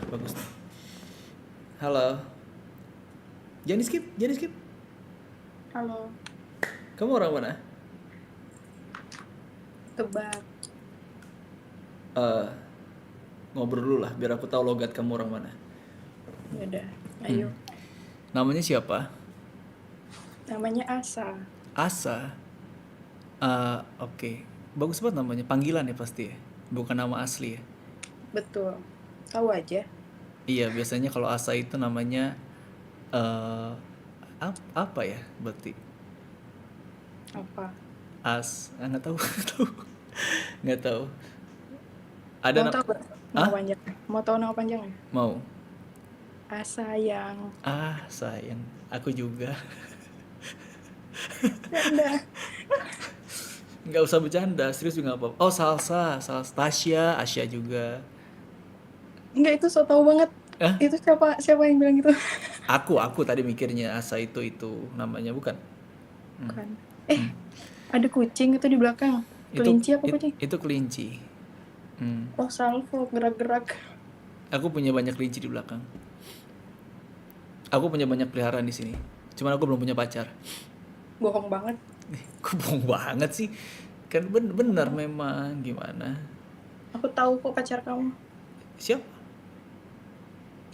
Bagus nih. Halo. Jangan skip. Halo, Kamu orang mana? tebak. Eh, Ngobrol dulu lah, biar aku tahu logat kamu orang mana. Yaudah, Hmm. ayo. Namanya siapa? Namanya Asa. Asa. Oke. Bagus banget namanya. Panggilan ya pasti ya. Bukan nama asli ya. Betul. Tahu aja. Iya, biasanya kalau Asa itu namanya eh apa ya? Berarti Apa? nggak tahu, nggak tahu. Nggak tahu. Ada Mau nama. tahu gak nama Ah, panjangnya? Mau tahu nama panjangnya? mau. Asa yang... Sayang. Aku juga. Canda. Nggak usah bercanda, serius juga nggak apa-apa. Oh, Salsa, Tasya, Asya juga. Enggak, itu so tau banget. Eh, Itu siapa yang bilang gitu? aku tadi mikirnya Asa itu namanya bukan. Hmm. Bukan. Ada kucing itu di belakang. Itu Kelinci apa kucing? itu kelinci. Hmm. Oh, salvo, gerak-gerak. Aku punya banyak kelinci di belakang. Aku punya banyak peliharaan di sini. Cuman aku belum punya pacar. Bohong banget. Kok bohong banget sih? Kan bener memang gimana? Aku tahu kok pacar kamu. Siapa?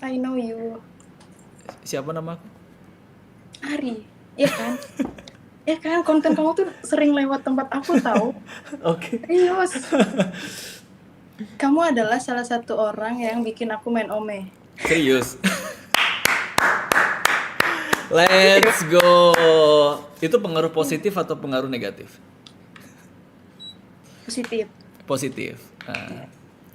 I know you. Siapa nama aku? Ari. Iya kan? Ya kan, konten kamu tuh sering lewat tempat aku tahu. Oke. Serius. Kamu adalah salah satu orang yang bikin aku main Ome. Serius. Let's go. Itu pengaruh positif atau pengaruh negatif? Positif. Positif. Nah,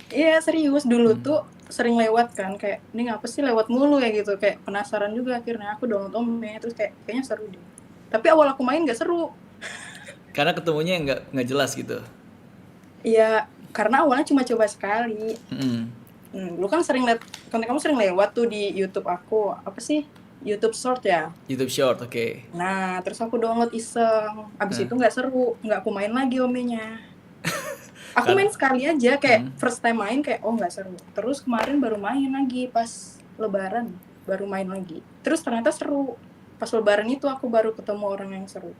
Iya, serius. Dulu tuh sering lewat kan, kayak ini ngapa sih lewat mulu ya gitu, kayak penasaran juga, akhirnya aku download Ome, terus kayaknya seru deh. Tapi awal aku main gak seru. karena ketemunya nggak jelas gitu. Iya, karena awalnya cuma coba sekali. Mm. Dulu kan sering liat, konten kamu sering lewat tuh di YouTube aku. Apa sih? YouTube Short ya. YouTube Short, oke. Nah, terus aku download iseng. Abis itu nggak seru, nggak aku main lagi Omenya. Aku main sekali aja, kayak first time main kayak oh nggak seru. Terus kemarin baru main lagi pas Lebaran, baru main lagi. Terus ternyata seru. Pas Lebaran itu aku baru ketemu orang yang seru.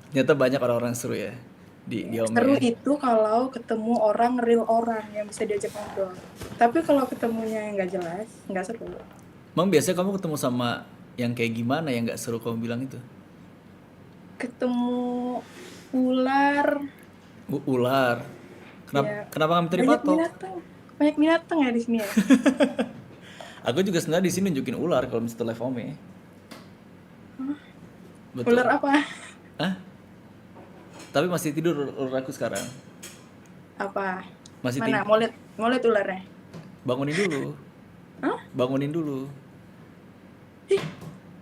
Ternyata banyak orang-orang seru ya di Ome Seru ya. itu kalau ketemu orang real, orang yang bisa diajak ngobrol. Tapi kalau ketemunya yang nggak jelas, nggak seru. Emang biasanya kamu ketemu sama yang kayak gimana yang nggak seru kamu bilang itu? Ketemu ular, Ular. Kenapa ya kenapa kamu tadi banyak patok? binatang. Banyak binatang ya di sini ya. Aku juga sebenarnya di sini nunjukin ular kalau misalnya live Ome. Betul. Ular apa? Hah? Tapi masih tidur ular aku sekarang. Apa? Masih Mana? tidur. Mau lihat ularnya? Bangunin dulu. Hah? Bangunin dulu.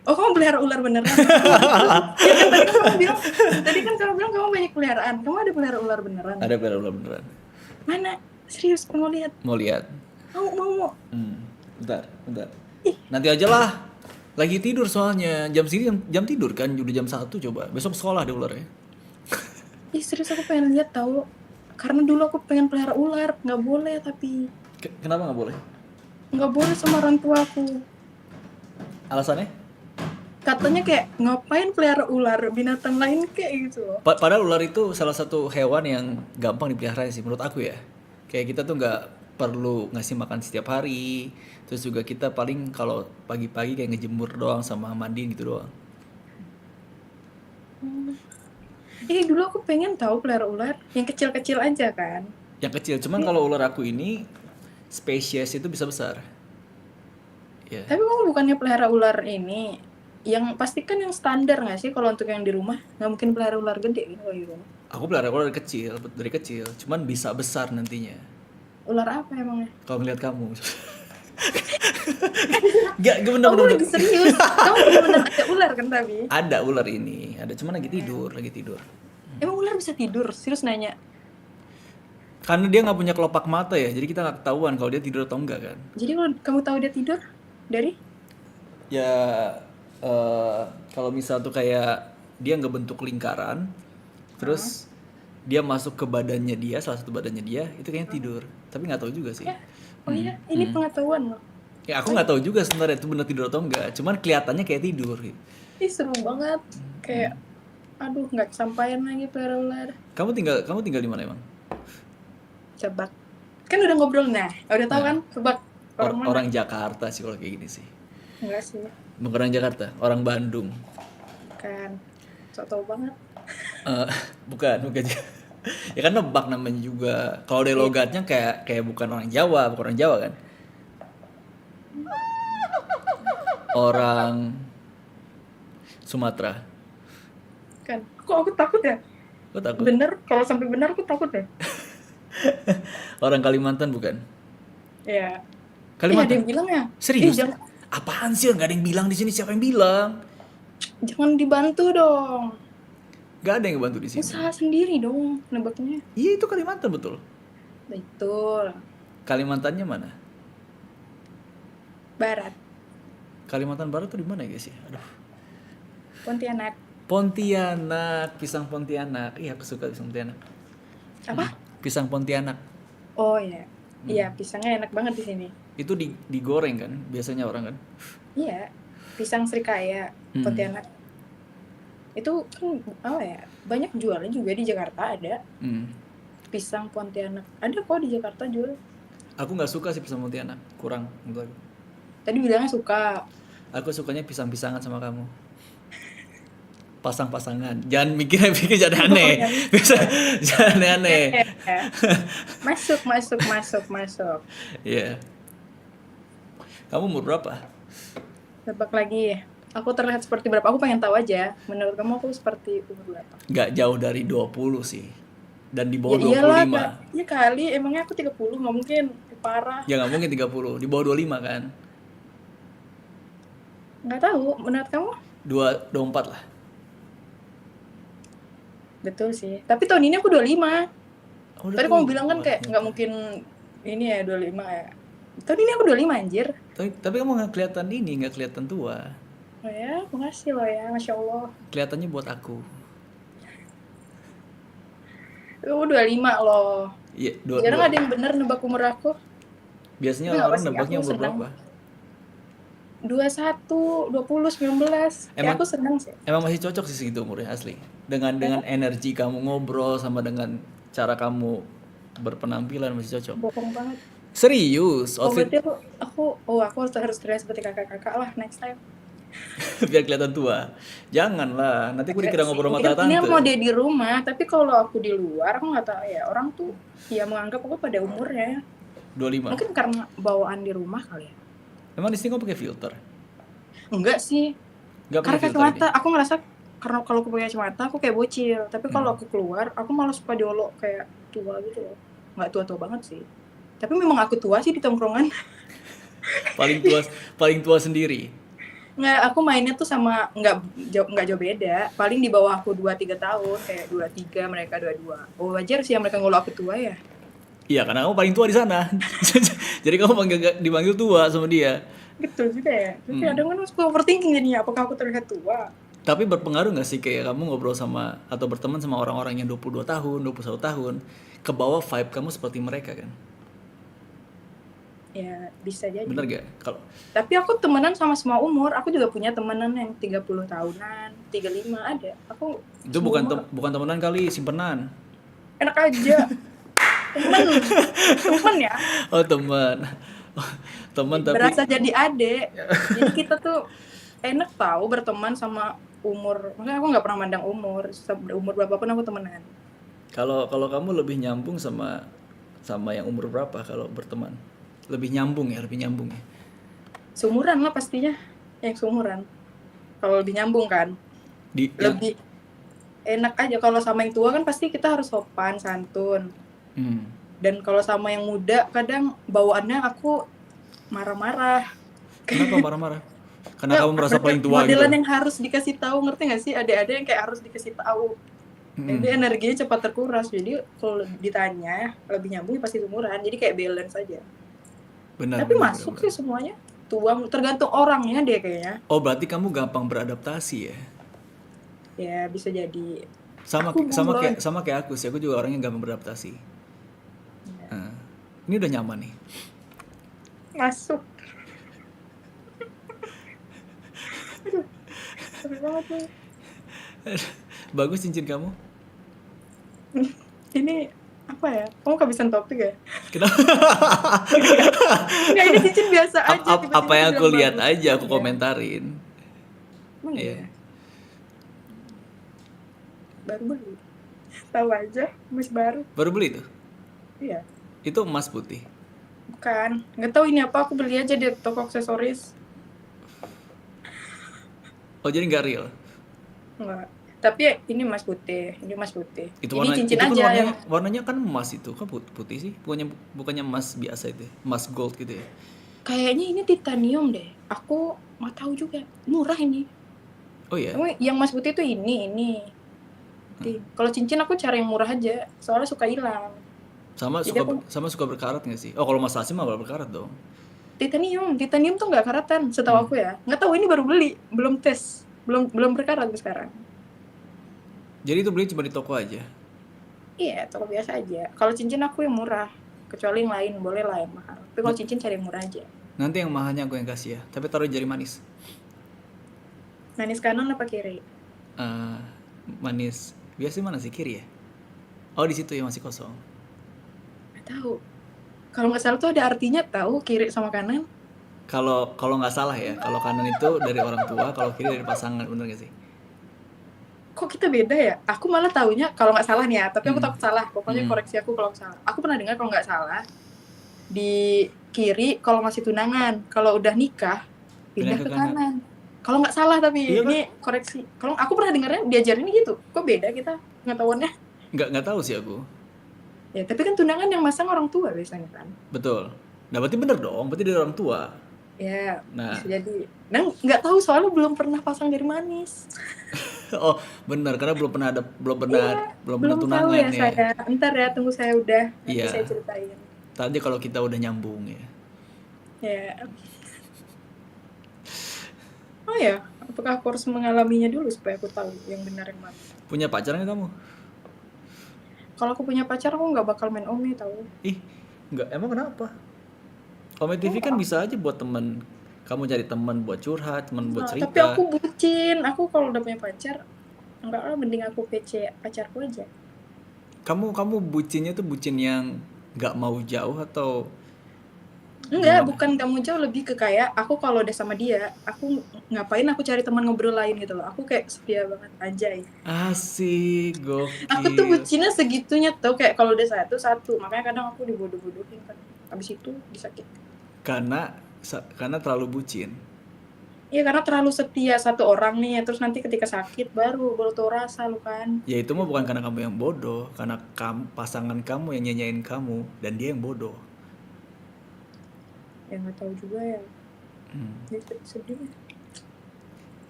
Oh, kamu pelihara ular beneran? Ya kan tadi kan kamu bilang kamu banyak peliharaan. Kamu ada pelihara ular beneran? Ada pelihara ular beneran. Mana? Serius, mau lihat? Mau lihat? Mau. Bentar. Nanti aja lah. Lagi tidur soalnya. Jam sini jam tidur kan. Udah jam 1 coba. Besok sekolah deh ularnya. Ih, serius aku pengen lihat tahu. Karena dulu aku pengen pelihara ular, nggak boleh tapi Kenapa nggak boleh? nggak boleh sama orang tua aku. Alasannya? Katanya kayak ngapain pelihara ular, binatang lain kayak gitu. Padahal ular itu salah satu hewan yang gampang dipelihara sih menurut aku ya. Kayak kita tuh nggak perlu ngasih makan setiap hari. Terus juga kita paling kalau pagi-pagi kayak ngejemur doang sama mandiin gitu doang. Dulu aku pengen tahu pelihara ular yang kecil-kecil aja kan. Yang kecil, cuman kalau ular aku ini spesies itu bisa besar. Ya. Tapi kamu bukannya pelihara ular ini, yang pasti kan yang standar nggak sih kalau untuk yang di rumah? Nggak mungkin pelihara ular gede gitu kalau di rumah. Aku pelihara ular dari kecil, cuman bisa besar nantinya. Ular apa emangnya? Kalau ngeliat kamu. Gak bener Kamu lagi serius? Kamu benar-benar ada ular kan tapi? Ada ular ini, ada cuman lagi tidur. Emang ular bisa tidur? Serius nanya. Karena dia nggak punya kelopak mata ya, jadi kita nggak ketahuan kalau dia tidur atau enggak kan. Jadi kalau kamu tahu dia tidur dari? Ya kalau misal tuh kayak dia ngebentuk lingkaran, terus dia masuk ke badannya dia, salah satu badannya dia, itu kayaknya tidur. Tapi nggak tahu juga sih. Ya, Oh iya, ini pengetahuan loh. Ya aku nggak tahu juga sebenarnya itu benar tidur atau enggak. Cuman kelihatannya kayak tidur gitu. Ih seru banget. Kayak, aduh nggak kesampaian lagi pelihara ular. Kamu tinggal di mana emang? Coba. Kan udah ngobrol, nah. Udah tahu Nah, kan? Coba. Orang mana? orang Jakarta sih kalau kayak gini sih. Enggak sih. Bukan orang Jakarta, orang Bandung. Kan. Sok tau banget. Eh, bukan. Ya kan nebak namanya juga. Kalau dari logatnya kayak bukan orang Jawa, bukan orang Jawa kan? Orang Sumatera. Kan. Kok aku takut ya? Kok takut? Bener. Kalau sampai benar aku takut ya. Orang Kalimantan bukan? Ya. Ada Kalimantan. yang bilang ya. Serius? Jangan, Apaan sih? Nggak ada yang bilang di sini. Siapa yang bilang? jangan dibantu dong. Nggak ada yang bantu di sini. Usaha sendiri dong nebaknya. Iya itu Kalimantan betul. Betul. Kalimantannya mana? Barat. Kalimantan Barat tuh di mana ya guys ya? Aduh. Pontianak. Pontianak, pisang Pontianak. Iya aku suka pisang Pontianak. Apa? Pisang Pontianak. Oh iya. Iya, pisangnya enak banget di sini. Itu digoreng kan biasanya orang kan? Iya. Pisang Srikaya, Pontianak. Itu kan apa ya? Banyak jualnya juga di Jakarta ada. Pisang Pontianak. Ada kok di Jakarta jual. Aku nggak suka sih pisang Pontianak, kurang menurut aku. Tadi bilangnya suka. Aku sukanya pisang-pisangan sama kamu. Pasang-pasangan. Jangan mikir jangan aneh. Bisa jangan aneh. Masuk. Iya. Kamu umur berapa? Tebak lagi. Aku terlihat seperti berapa? Aku pengen tahu aja. Menurut kamu aku seperti umur berapa? Nggak jauh dari 20 sih. Dan di bawah Ya iyalah, 25. ya kali. Emangnya aku 30? Nggak mungkin. Parah. Ya nggak mungkin 30. Di bawah 25 kan? Nggak tahu. Menurut kamu? 24 lah. Betul sih. Tapi tahun ini aku 25. Oh, udah Tadi tua. kamu bilang kan kayak nggak mungkin ini ya 25 ya. Tahun ini aku 25 anjir. Tapi kamu nggak kelihatan tua. Oh ya, makasih loh ya, Masya Allah. Kelihatannya buat aku. Aku 25 loh. Iya, Jarang ada yang bener nebak umur aku. Biasanya Tapi nggak orang apa sih, nebaknya aku umur senang. berapa? 21, 20, 19. Ya Emang- aku senang sih. Emang masih cocok sih segitu umurnya asli. Dengan energi kamu ngobrol sama dengan cara kamu berpenampilan masih cocok. Bohong banget. Serius, Oh outfit berarti aku harus terlihat seperti kakak-kakak lah next time. biar kelihatan tua. Janganlah, nanti aku dikira ngobrol sama Ini tante. mau dia di rumah, tapi kalau aku di luar aku nggak tahu ya, orang tuh ya menganggap aku pada umurnya. 25. Mungkin karena bawaan di rumah kali ya. Emang di sini kamu pakai filter? Enggak sih. Enggak Karena pakai filter kacamata, ini. aku ngerasa karena kalau aku pakai kacamata aku kayak bocil, tapi kalau aku keluar aku malah suka diolok kayak tua gitu loh. Nggak tua-tua banget sih. Tapi memang aku tua sih di tongkrongan. Paling tua sendiri. Nggak, aku mainnya tuh sama nggak jauh beda. Paling di bawah aku 2-3 tahun, kayak 23, mereka 22. Oh wajar sih ya mereka ngolok aku tua ya. Iya, karena kamu paling tua di sana. Jadi kamu dipanggil tua sama dia. Betul juga ya. Tapi kadang kan suka overthinking jadinya, apakah aku terlihat tua? Tapi berpengaruh nggak sih kayak kamu ngobrol sama atau berteman sama orang-orang yang 22 tahun, 21 tahun, ke bawah vibe kamu seperti mereka kan? Ya bisa jadi. Bener gak? Kalau Tapi aku temenan sama semua umur. Aku juga punya temenan yang 30 tahunan, 35 ada. Aku itu bukan temenan kali, simpenan. enak aja. Temen ya. Oh, teman. Teman tapi Berasa jadi adek. Jadi kita tuh enak tahu berteman sama umur. Makanya aku nggak pernah mandang umur. Umur berapapun aku temenan. kalau kamu lebih nyambung sama yang umur berapa kalau berteman? Lebih nyambung ya. Seumuran lah pastinya. Yang seumuran. Kalau lebih nyambung kan. Lebih enak aja. Kalau sama yang tua kan pasti kita harus sopan, santun. Dan kalau sama yang muda kadang bawaannya aku marah-marah. Kenapa marah-marah? Karena kamu merasa paling tua gitu. Modelan yang harus dikasih tahu, ngerti nggak sih? Ada yang kayak harus dikasih tahu. Jadi energinya cepat terkuras. Jadi kalau ditanya lebih nyambung pasti seumuran. Jadi kayak balance aja. Benar. Tapi masuk sih semuanya. Tua tergantung orangnya deh kayaknya. Oh, berarti kamu gampang beradaptasi ya? Ya bisa jadi. Sama kayak aku sih. Aku juga orangnya gampang beradaptasi. Nah, ini udah nyaman nih. Masuk. Aduh, capek banget nih. Bagus cincin kamu. Ini apa ya? Kamu kehabisan topik ya? Kenapa? Enggak, ini cincin biasa aja. Apa Tiba-tiba yang aku dibilang lihat bagus. aja aku Iya. komentarin. Emang Iya. iya? Baru beli. Tahu aja, masih baru. Baru beli tuh. Iya. Itu emas putih. Bukan. Nggak tahu ini apa, aku beli aja di toko aksesoris. Oh, jadi nggak real. Enggak. Tapi ini emas putih. Ini emas putih. Itu Ini cincin itu kan aja yang warnanya kan emas itu kan putih sih. Bukannya emas biasa itu, ya? Emas gold gitu ya. kayaknya ini titanium deh. Aku nggak tahu juga. Murah ini. Oh iya. Yang emas putih itu ini. Kalau cincin aku cari yang murah aja. Soalnya suka hilang. Jadi Sama suka berkarat nggak sih? Oh, kalau emas asli mah berkarat dong. Titanium tuh nggak karatan, setahu aku ya. Nggak tahu, ini baru beli, belum tes, belum berkarat sekarang. Jadi itu beli cuma di toko aja. Iya, toko biasa aja. Kalau cincin aku yang murah, kecuali yang lain boleh lah yang mahal. Tapi kalau cincin cari yang murah aja. Nanti yang mahalnya aku yang kasih ya. Tapi taruh di jari manis. Manis kanan apa kiri? Manis biasa mana sih, kiri ya? Oh, di situ ya, masih kosong. Nggak tahu. Kalau nggak salah tuh ada artinya tahu kiri sama kanan. Kalau nggak salah ya, kalau kanan itu dari orang tua, kalau kiri dari pasangan, bener gak sih? Kok kita beda ya? Aku malah taunya kalau nggak salah nih ya, tapi aku takut salah. Pokoknya koreksi aku kalau salah. Aku pernah dengar kalau nggak salah di kiri kalau masih tunangan, kalau udah nikah pindah ke kanan. Kalau nggak salah, tapi Iya, ini koreksi. Kalau aku pernah dengarnya diajarin gitu. Kok beda kita pengetahuannya? Nggak tahu sih aku. Ya, tapi kan tunangan yang masang orang tua biasanya kan. Betul. Nah, berarti bener dong, berarti dari orang tua. Ya, Nah, bisa jadi. Nah, nggak tahu soalnya belum pernah pasang jari manis. oh, benar, karena belum pernah tunangan tahu ya. ya. Saya. Ntar ya, tunggu saya udah. Nanti Iya. saya ceritain. Tadi kalau kita udah nyambung ya. Ya. Oh ya, apakah aku harus mengalaminya dulu supaya aku tahu yang benar yang mana? Punya pacar nggak kamu? Kalau aku punya pacar, aku nggak bakal main Ome tahu. Ih, nggak, emang kenapa? Ome TV kan bisa aja buat temen. Kamu cari teman buat curhat, teman buat cerita. Tapi aku bucin. Aku kalau udah punya pacar, enggak lah, mending aku PC pacarku aja. Kamu bucinnya tuh bucin yang nggak mau jauh atau? Enggak, bukan gak mau jauh, lebih ke kayak aku kalau udah sama dia, aku ngapain aku cari teman ngobrol lain gitu loh. Aku kayak setia banget, anjay. Asik, gokil. Aku tuh bucinnya segitunya tuh, kayak kalau udah satu. Makanya kadang aku dibodoh-bodohin kan. Habis itu disakit. Karena terlalu bucin. Iya, karena terlalu setia satu orang nih, terus nanti ketika sakit baru tahu rasa lu kan. Ya itu mah bukan karena kamu yang bodoh, karena pasangan kamu yang nyanyain kamu dan dia yang bodoh. Ya nggak tahu juga ya. Sedih.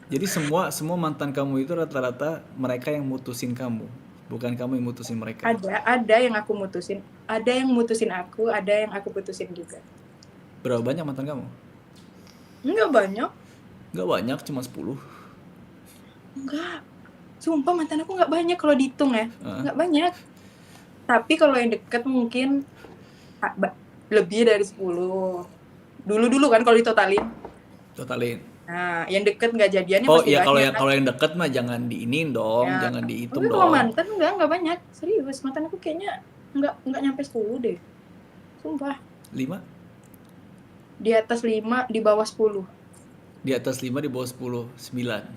Jadi semua mantan kamu itu rata-rata mereka yang mutusin kamu, bukan kamu yang mutusin mereka. Ada yang aku mutusin, ada yang mutusin aku, ada yang aku putusin juga. Berapa banyak mantan kamu? Enggak banyak. Enggak banyak, cuma 10. Enggak. Sumpah mantan aku enggak banyak kalau dihitung ya. Enggak banyak. Tapi kalau yang deket mungkin lebih dari 10. Dulu kan kalau ditotalin. Nah, yang deket nggak jadiannya pasti banyak. Oh iya, kan? kalau yang deket mah jangan diinin dong, ya. Jangan dihitung dong. Kalau mantan enggak banyak. Serius, mantan aku kayaknya enggak nyampe 10 deh. Sumpah. 5? Di atas 5, di bawah 10. Di atas 5, di bawah 10, 9.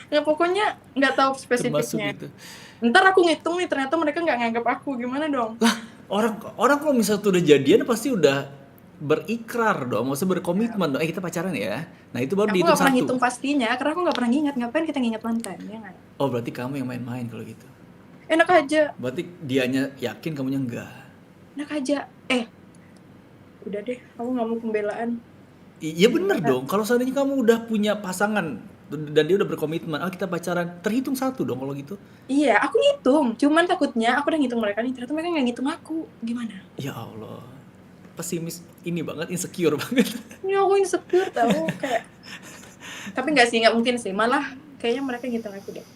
Nggak, pokoknya nggak tahu spesifiknya. Gitu. Ntar aku ngitung nih, ternyata mereka nggak nganggap aku, gimana dong? Lah, orang kalau misalnya tuh udah jadian pasti udah berikrar dong, maksudnya berkomitmen dong. Kita pacaran ya. Nah itu baru dihitung 1. Aku nggak pernah hitung pastinya, karena aku nggak pernah ngingat. Ngapain kita ngingat mantan, ya nggak? Oh berarti kamu yang main-main kalau gitu. Enak aja. Berarti dianya yakin, kamunya enggak. Enak aja. Udah deh, aku nggak mau pembelaan. Iya bener dong. Kalau seandainya kamu udah punya pasangan dan dia udah berkomitmen, kita pacaran, terhitung 1 dong kalau gitu. Iya, aku ngitung. Cuman takutnya aku udah ngitung mereka nih, ternyata mereka nggak ngitung aku. Gimana? Ya Allah, pesimis ini banget, insecure banget. Ya aku insecure tau, kayak. Tapi nggak sih, nggak mungkin sih. Malah kayaknya mereka ngitung aku deh.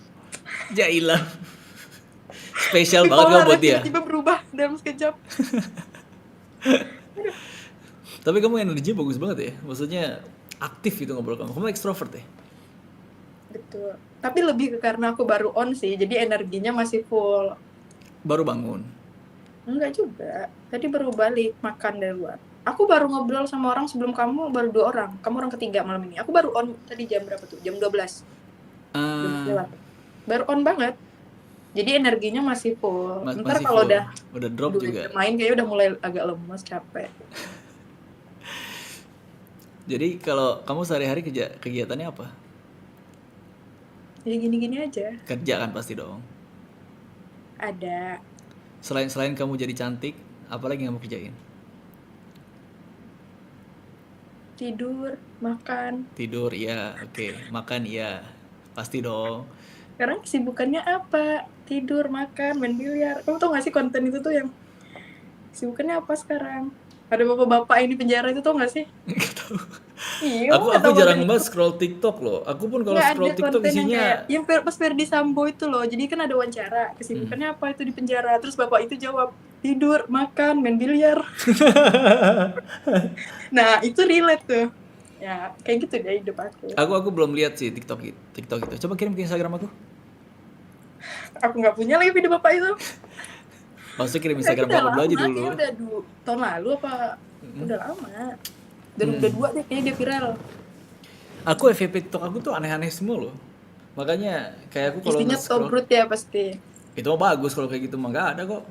Jailah. Spesial banget kamu buat dia. Tiba-tiba berubah dalam sekejap. Tapi kamu energi bagus banget ya. Maksudnya aktif gitu ngobrol kamu. Kamu ekstrovert ya? Betul. Tapi lebih ke karena aku baru on sih, jadi energinya masih full. Baru bangun. Enggak juga. Tadi baru balik makan dari luar. Aku baru ngobrol sama orang sebelum kamu, baru 2 orang. Kamu orang ketiga malam ini. Aku baru on tadi jam berapa tuh? Jam 12. Jam Ah, 9. Baru on banget. Jadi energinya masih full. Ntar masih kalau full. udah Udah drop 2 juga. jam main kayaknya udah mulai agak lemes, capek. Jadi kalau kamu sehari-hari kegiatannya apa? Ya gini-gini aja. Kerja kan pasti dong. Ada Selain kamu jadi cantik, apa lagi yang kamu kerjain? tidur, makan. Tidur, iya, oke. Makan, iya. Pasti dong. Sekarang kesibukannya apa? Tidur, makan, main biliar. Kamu tau gak sih konten itu tuh yang kesibukannya apa sekarang? Ada bapak-bapak yang di penjara itu tau gak sih? Nggak tahu. Iya, kamu Aku gak aku tau jarang konten itu? banget scroll TikTok loh. Aku pun kalau Nggak ada scroll TikTok konten yang kayak isinya yang pas Ferdi Sambo itu loh. Jadi kan ada wawancara, kesibukannya apa itu di penjara. Terus bapak itu jawab, tidur, makan, main biliar. Nah, itu relate tuh. Ya, kayak gitu deh hidup aku. aku belum lihat sih TikTok itu. Coba kirim ke Instagram aku. Aku nggak punya lagi video bapak itu. Maksudnya kirim Kayak Instagram udah kamu dulu aja lama, dulu. kayaknya udah tahun lalu apa. Udah lama. Udah 2 deh kayaknya dia viral. Aku FYP TikTok aku tuh aneh-aneh semua loh. Makanya kayak aku kalau Isinya top nge-scroll root ya pasti. itu mah bagus kalau kayak gitu mah nggak ada kok.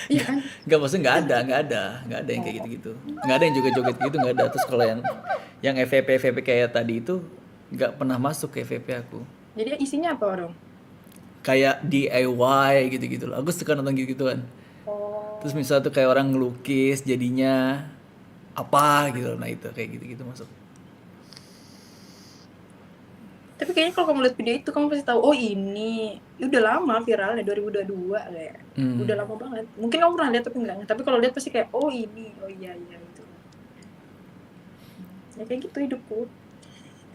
Iya kan? Nggak, maksudnya nggak ada yang kayak gitu-gitu. Nggak ada yang joget-joget gitu, nggak ada. Terus kalau yang FYP kayak tadi itu nggak pernah masuk ke FYP aku. Jadi isinya apa orang? Kayak DIY gitu-gitu loh. Aku suka nonton gitu-gituan. Oh. Terus misalnya tuh kayak orang ngelukis jadinya apa gitu loh. Nah itu kayak gitu-gitu masuk. Tapi kayaknya kalau kamu lihat video itu kamu pasti tahu, oh ini. Ya udah lama viralnya 2022 kayak. Udah lama banget. Mungkin kamu pernah lihat tapi enggak. Tapi kalau lihat pasti kayak oh ini, oh iya gitu. Ya kayak gitu hidupku.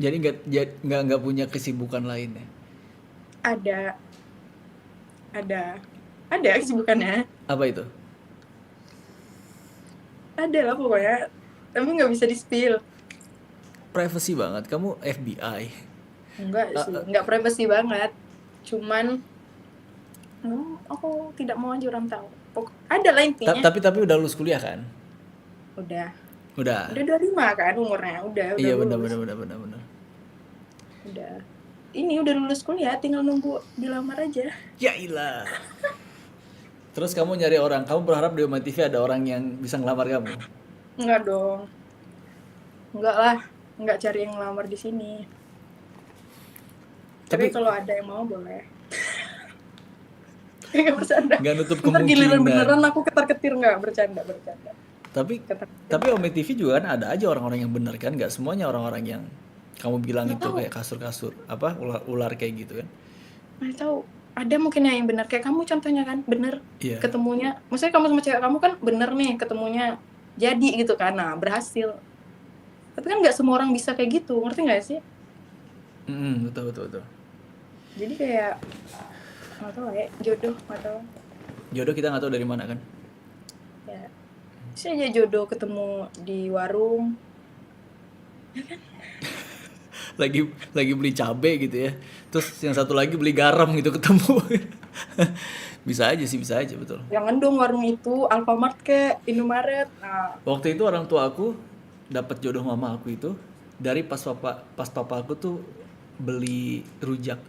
Jadi nggak punya kesibukan lain ya. Ada ada kesibukannya. Apa itu? Ada lah pokoknya. Tapi nggak bisa di-spill. Privacy banget. Kamu FBI. Enggak sih, enggak privacy banget. Cuman aku tidak mau aja orang tahu. Ada lah intinya. Tapi udah lulus kuliah kan? Udah Udah. 25 kan umurnya. Udah Iya benar. lulus. Udah. Ini udah lulus kuliah, tinggal nunggu dilamar aja. Ya ilah. Terus kamu nyari orang, kamu berharap di Oma TV ada orang yang bisa ngelamar kamu? Enggak dong. Enggak lah, enggak cari yang ngelamar di sini. Tapi kalau ada yang mau boleh. Enggak bercanda. Nggak nutup Ntar giliran kemungkinan. beneran aku ketar-ketir enggak bercanda. Tapi Oma TV juga kan ada aja orang-orang yang bener kan, nggak semuanya orang-orang yang kamu bilang itu kayak kasur-kasur, apa ular kayak gitu kan? Nggak tahu. Ada mungkin yang benar kayak kamu contohnya kan, bener Iya. ketemunya. Maksudnya kamu sama cewek kamu kan bener nih ketemunya jadi gitu kan, nah berhasil. Tapi kan nggak semua orang bisa kayak gitu, ngerti nggak sih? Betul. Jadi kayak nggak tahu ya, jodoh nggak tahu. Jodoh kita nggak tahu dari mana kan? Ya, bisa aja jodoh ketemu di warung. lagi beli cabe gitu ya, terus yang satu lagi beli garam gitu ketemu. Bisa aja betul. Jangan dong warung itu Alfamart ke Indomaret. Nah, Waktu itu orang tua aku dapat jodoh mama aku itu dari pas papa aku tuh beli rujak.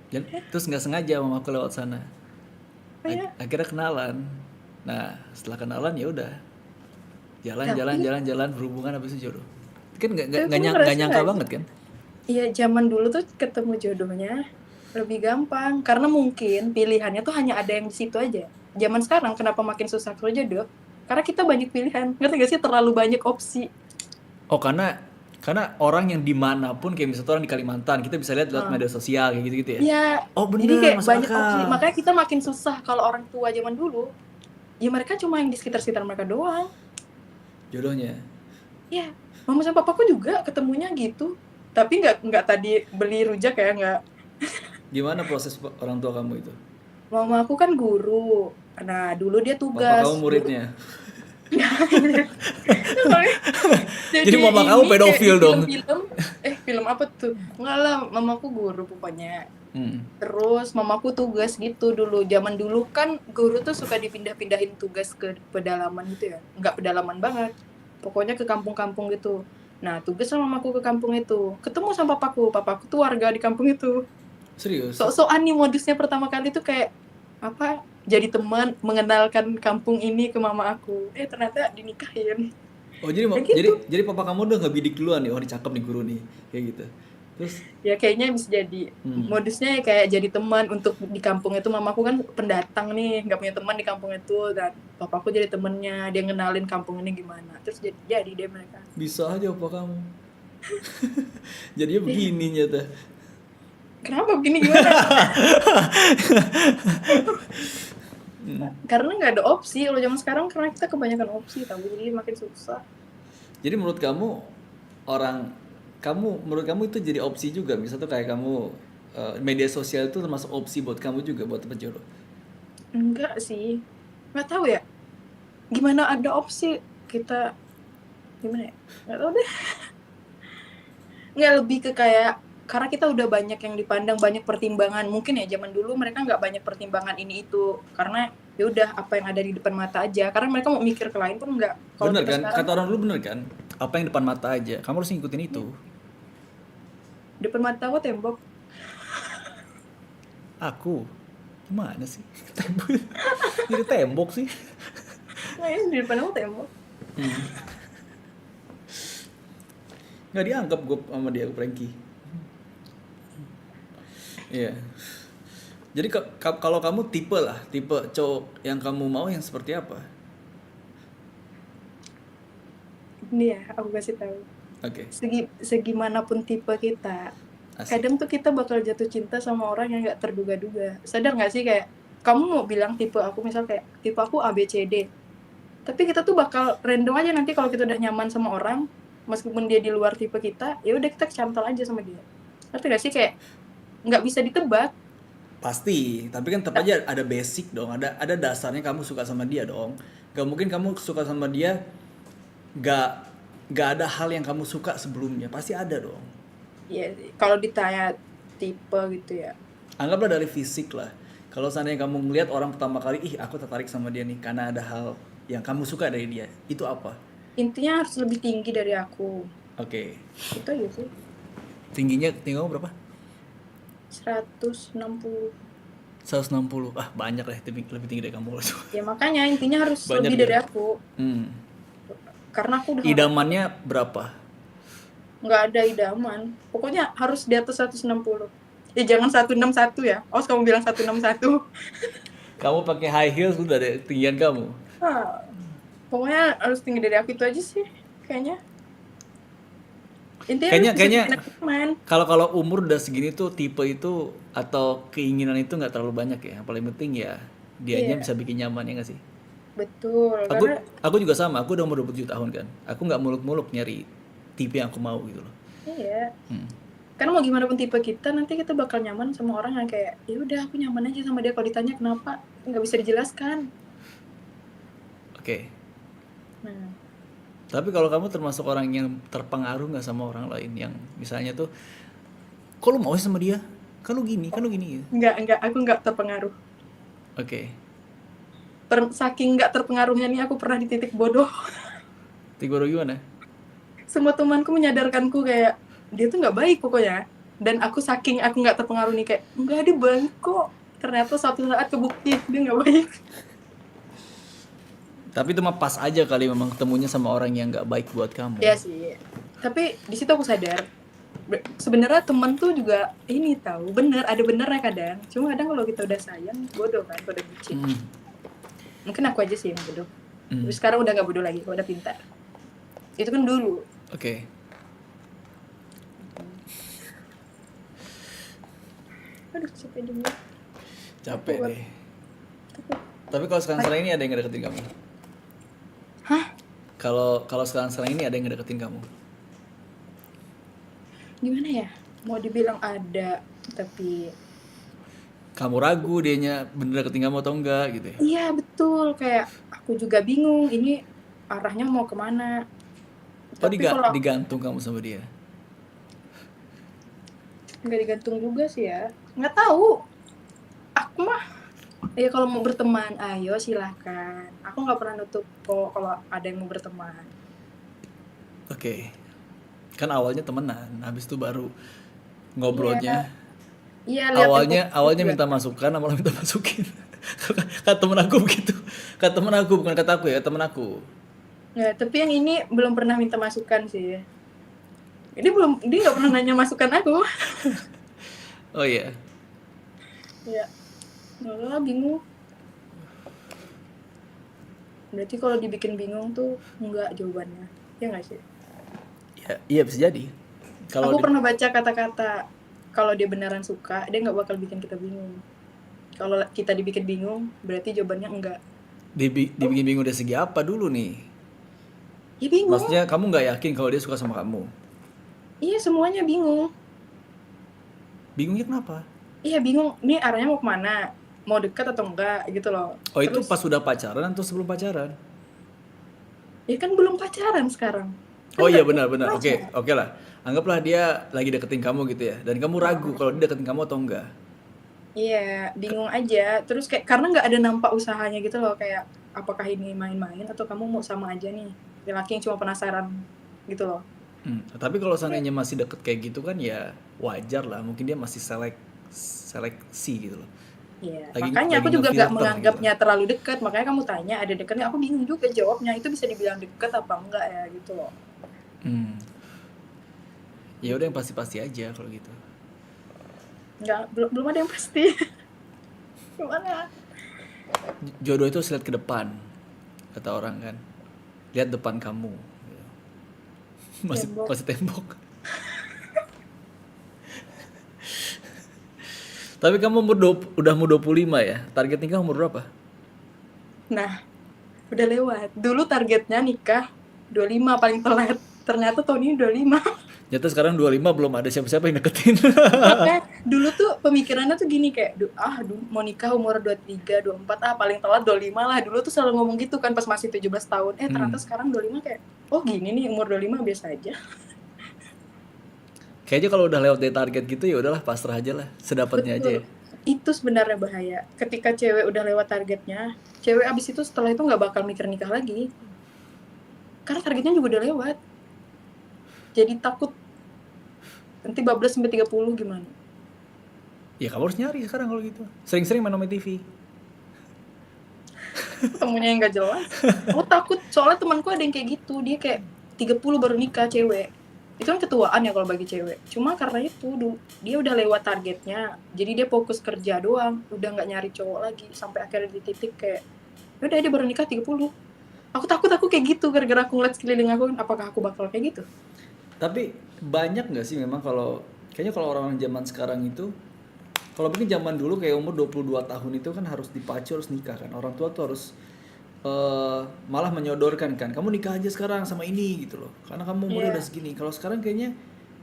Dan terus nggak sengaja mama aku lewat sana. Akhirnya kenalan. Nah, setelah kenalan ya udah. Jalan berhubungan habis itu jodoh. Kan nggak nyangka banget kan? Iya, zaman dulu tuh ketemu jodohnya lebih gampang karena mungkin pilihannya tuh hanya ada yang di situ aja. Zaman sekarang kenapa makin susah kalau jodoh? Karena kita banyak pilihan. Ngerti gak sih, terlalu banyak opsi. Oh, karena orang yang dimanapun, kayak misalnya orang di Kalimantan, kita bisa lihat lewat media sosial kayak gitu ya. Iya. Oh bener, Jadi kayak masuk banyak akal. opsi. Makanya kita makin susah kalau orang tua zaman dulu. Ya mereka cuma yang di sekitar mereka doang. Jodohnya. Iya. Mama sama papaku juga ketemunya gitu. Tapi nggak tadi beli rujak ya, nggak. Gimana proses orang tua kamu itu? Mama aku kan guru. Nah, dulu dia Papa tugas. kamu muridnya. Jadi Jadi mama kamu ini kayak di pedofil dong. film-film, film apa tuh? Enggak lah, mamaku guru pokoknya. Hmm. Terus mamaku tugas gitu dulu. Zaman dulu kan guru tuh suka dipindah-pindahin tugas ke pedalaman gitu ya. Enggak pedalaman banget. Pokoknya ke kampung-kampung gitu. Nah, tugas sama mamaku ke kampung itu. Ketemu sama papaku. Papaku tuh warga di kampung itu. Serius? Sok-sokan nih modusnya pertama kali tuh kayak apa? Jadi teman, mengenalkan kampung ini ke mama aku. Ternyata dinikahin. Oh jadi Ya gitu. jadi papa kamu udah nggak bidik duluan nih, oh ini cakep nih guru nih, kayak gitu. Terus, Ya kayaknya bisa jadi modusnya kayak jadi teman untuk di kampung itu. Mamaku kan pendatang nih, nggak punya teman di kampung itu, dan papaku jadi temennya, dia ngenalin kampung ini gimana, terus jadi deh mereka. bisa aja papa kamu. Jadinya begini nyata. Kenapa begini gimana? Karena nggak ada opsi kalau zaman sekarang, karena kita kebanyakan opsi tahu, jadi makin susah. Jadi menurut kamu menurut kamu itu jadi opsi juga, misalnya tuh kayak kamu media sosial itu termasuk opsi buat kamu juga buat tempat jodoh. Enggak sih, nggak tahu ya gimana ada opsi kita, gimana ya, nggak tahu deh. Nggak, lebih ke kayak karena kita udah banyak yang dipandang, banyak pertimbangan. Mungkin ya zaman dulu mereka nggak banyak pertimbangan ini itu, karena ya udah apa yang ada di depan mata aja, karena mereka mau mikir ke lain pun nggak. Kalau Bener kita kan? sekarang Kata orang dulu bener kan? Apa yang depan mata aja, kamu harus ngikutin itu. depan mata aku tembok. Aku gimana sih? Tembok. Jadi tembok sih. Nah, ini di depan aku tembok. Nggak dianggap gue sama dia, Frankie. Iya. Jadi kalau kamu tipe cowok yang kamu mau yang seperti apa? Ini ya aku kasih tahu. Oke. Segimanapun tipe kita, Asik. kadang tuh kita bakal jatuh cinta sama orang yang nggak terduga-duga. Sadar nggak sih, kayak kamu mau bilang tipe aku, misal kayak tipe aku ABCD, tapi kita tuh bakal random aja nanti kalau kita udah nyaman sama orang, meskipun dia di luar tipe kita, ya udah kita kecantol aja sama dia. Ngerti gak sih, kayak nggak bisa ditebak. Pasti, tapi kan tetap aja ada basic dong, ada dasarnya kamu suka sama dia dong. Gak mungkin kamu suka sama dia gak ada hal yang kamu suka sebelumnya, pasti ada dong. Ya kalau ditanya tipe gitu ya, Anggaplah dari fisik lah. Kalau seandainya kamu ngeliat orang pertama kali, ih aku tertarik sama dia nih karena ada hal yang kamu suka dari dia, itu apa? intinya harus lebih tinggi dari aku. Oke. Itu aja sih. Tinggi kamu berapa? 160. 160. Ah, banyak lah, lebih tinggi dari kamu. Ya makanya intinya harus Banyak lebih ya? dari aku. Karena aku udah Idamannya berapa? nggak ada idaman. Pokoknya harus di atas 160. Ya jangan 161 ya. Kamu bilang 161. Kamu pakai high heels udah ada tinggian kamu. Pokoknya harus tinggi dari aku, itu aja sih kayaknya. Intinya Kayaknya harus bisa bikin aku nyaman. kalau umur udah segini tuh tipe itu atau keinginan itu nggak terlalu banyak ya. Yang paling penting ya dianya Iya. bisa bikin nyaman, ya nggak sih? Betul. Karena Aku juga sama, aku udah umur 27 tahun kan. Aku nggak muluk-muluk nyari tipe yang aku mau gitu loh. iya. Karena mau gimana pun tipe kita, nanti kita bakal nyaman sama orang yang kayak ya udah aku nyaman aja sama dia. Kalau ditanya kenapa, nggak bisa dijelaskan. Oke. Nah, Tapi kalau kamu termasuk orang yang terpengaruh nggak sama orang lain yang misalnya tuh, kok lu mau sih sama dia? Kan lu gini gitu. enggak, aku nggak terpengaruh. Oke. Saking nggak terpengaruhnya nih, aku pernah di titik bodoh. Tiga gimana? Semua temanku menyadarkanku kayak dia tuh nggak baik pokoknya. Dan aku saking aku nggak terpengaruh nih, kayak enggak, dia baik kok. Ternyata suatu saat kebukti dia nggak baik. Tapi itu mah pas aja kali memang ketemunya sama orang yang nggak baik buat kamu. Ya sih. Tapi di situ aku sadar sebenarnya teman tuh juga ini tahu bener, ada benernya kadang. Cuma kadang kalau kita udah sayang, bodoh kan, udah bucin. Mungkin aku aja sih yang bodoh. Tapi sekarang udah nggak bodoh lagi, udah pintar. Itu kan dulu. Oke. Aduh, capek juga. Capek deh. Tapi kalau sekarang ini ada yang ngedeketin kamu? Hah? Kalau sekarang ini ada yang ngedeketin kamu? Gimana ya? Mau dibilang ada, tapi Kamu ragu dianya bener deketin kamu atau enggak gitu ya? iya betul, kayak aku juga bingung. Ini arahnya mau kemana. Oh, Tapi kalau digantung kamu sama dia. nggak digantung juga sih ya, nggak tahu. Aku mah ya kalau mau berteman, ayo silahkan. Aku nggak pernah nutup kok kalau ada yang mau berteman. Oke. Kan awalnya temenan, habis itu baru Iya, ngobrolnya. iya lihat tempo Awalnya juga. minta masukan, malah minta masukin. Kata temen aku begitu. Kata temen aku, bukan kata aku ya, temen aku. Ya, tapi yang ini belum pernah minta masukan sih. Dia nggak pernah nanya masukan aku. Oh iya. Ya, nggak bingung. Berarti kalau dibikin bingung tuh enggak jawabannya. Ya nggak sih? Ya, iya bisa jadi. Kalau Aku pernah baca kata-kata kalau dia beneran suka, dia nggak bakal bikin kita bingung. Kalau kita dibikin bingung, berarti jawabannya enggak. dibikin bingung dari segi apa dulu nih? Ya bingung. Maksudnya kamu nggak yakin kalau dia suka sama kamu? Iya, semuanya bingung. Bingungnya kenapa? Iya, bingung. Ini arahnya mau kemana? Mau dekat atau enggak gitu loh. Oh, itu Terus, pas sudah pacaran atau sebelum pacaran? ya kan belum pacaran sekarang. Kan Oh iya, nggak benar-benar. Oke, pacaran. oke lah. Anggaplah dia lagi deketin kamu gitu ya, dan kamu ragu kalau dia deketin kamu atau enggak. Iya, bingung aja. Terus kayak karena nggak ada nampak usahanya gitu loh, kayak apakah ini main-main atau kamu mau sama aja nih, laki yang cuma penasaran gitu loh. Tapi kalau seandainya masih deket kayak gitu kan ya wajar lah. Mungkin dia masih seleksi gitu loh. Iya, Lagi makanya lagi aku juga nggak ngefilter gitu. menganggapnya terlalu dekat. Makanya kamu tanya ada dekat nggak? Aku bingung juga jawabnya. Itu bisa dibilang dekat apa enggak ya gitu loh. Hmm. Ya udah Gitu. yang pasti-pasti aja kalau gitu. Nggak, belum ada yang pasti. Gimana? Jodoh itu harus lihat ke depan, kata orang kan. Lihat depan kamu. Masih Tembok. masih tembok. Tapi kamu udah umur 25 ya? Target nikah umur berapa? Nah, udah lewat. Dulu targetnya nikah 25 paling telat. Ternyata tahun ini 25. Nyata sekarang 25 belum ada siapa-siapa yang deketin. Makanya dulu tuh pemikirannya tuh gini kayak, mau nikah umur 23, 24, paling telat 25 lah. Dulu tuh selalu ngomong gitu kan pas masih 17 tahun. Ternyata sekarang 25 kayak, oh gini nih umur 25 biasa aja. Kayaknya kalau udah lewat dari target gitu ya udahlah pasrah aja lah, sedapatnya aja ya. Betul. Itu sebenarnya bahaya. Ketika cewek udah lewat targetnya, cewek abis itu setelah itu nggak bakal mikir nikah lagi. Karena targetnya juga udah lewat. Jadi takut nanti bablas sampai 30 gimana? Ya kamu harus nyari sekarang kalau gitu. Sering-sering main sama TV. Ketemunya yang nggak jelas. Aku takut soalnya temanku ada yang kayak gitu. Dia kayak 30 baru nikah cewek. Itu kan ketuaan ya kalau bagi cewek. Cuma karena itu dia udah lewat targetnya. Jadi dia fokus kerja doang, udah nggak nyari cowok lagi sampai akhirnya di titik kayak udah dia baru nikah 30. Aku takut aku kayak gitu gara-gara aku ngeliat sekeliling aku, apakah aku bakal kayak gitu? Tapi banyak nggak sih memang kayaknya kalau orang zaman sekarang itu, kalau mungkin zaman dulu kayak umur 22 tahun itu kan harus dipacu, harus nikah kan. Orang tua tuh harus malah menyodorkan kan, kamu nikah aja sekarang sama ini gitu loh. Karena kamu umurnya udah Iya, segini. Kalau sekarang kayaknya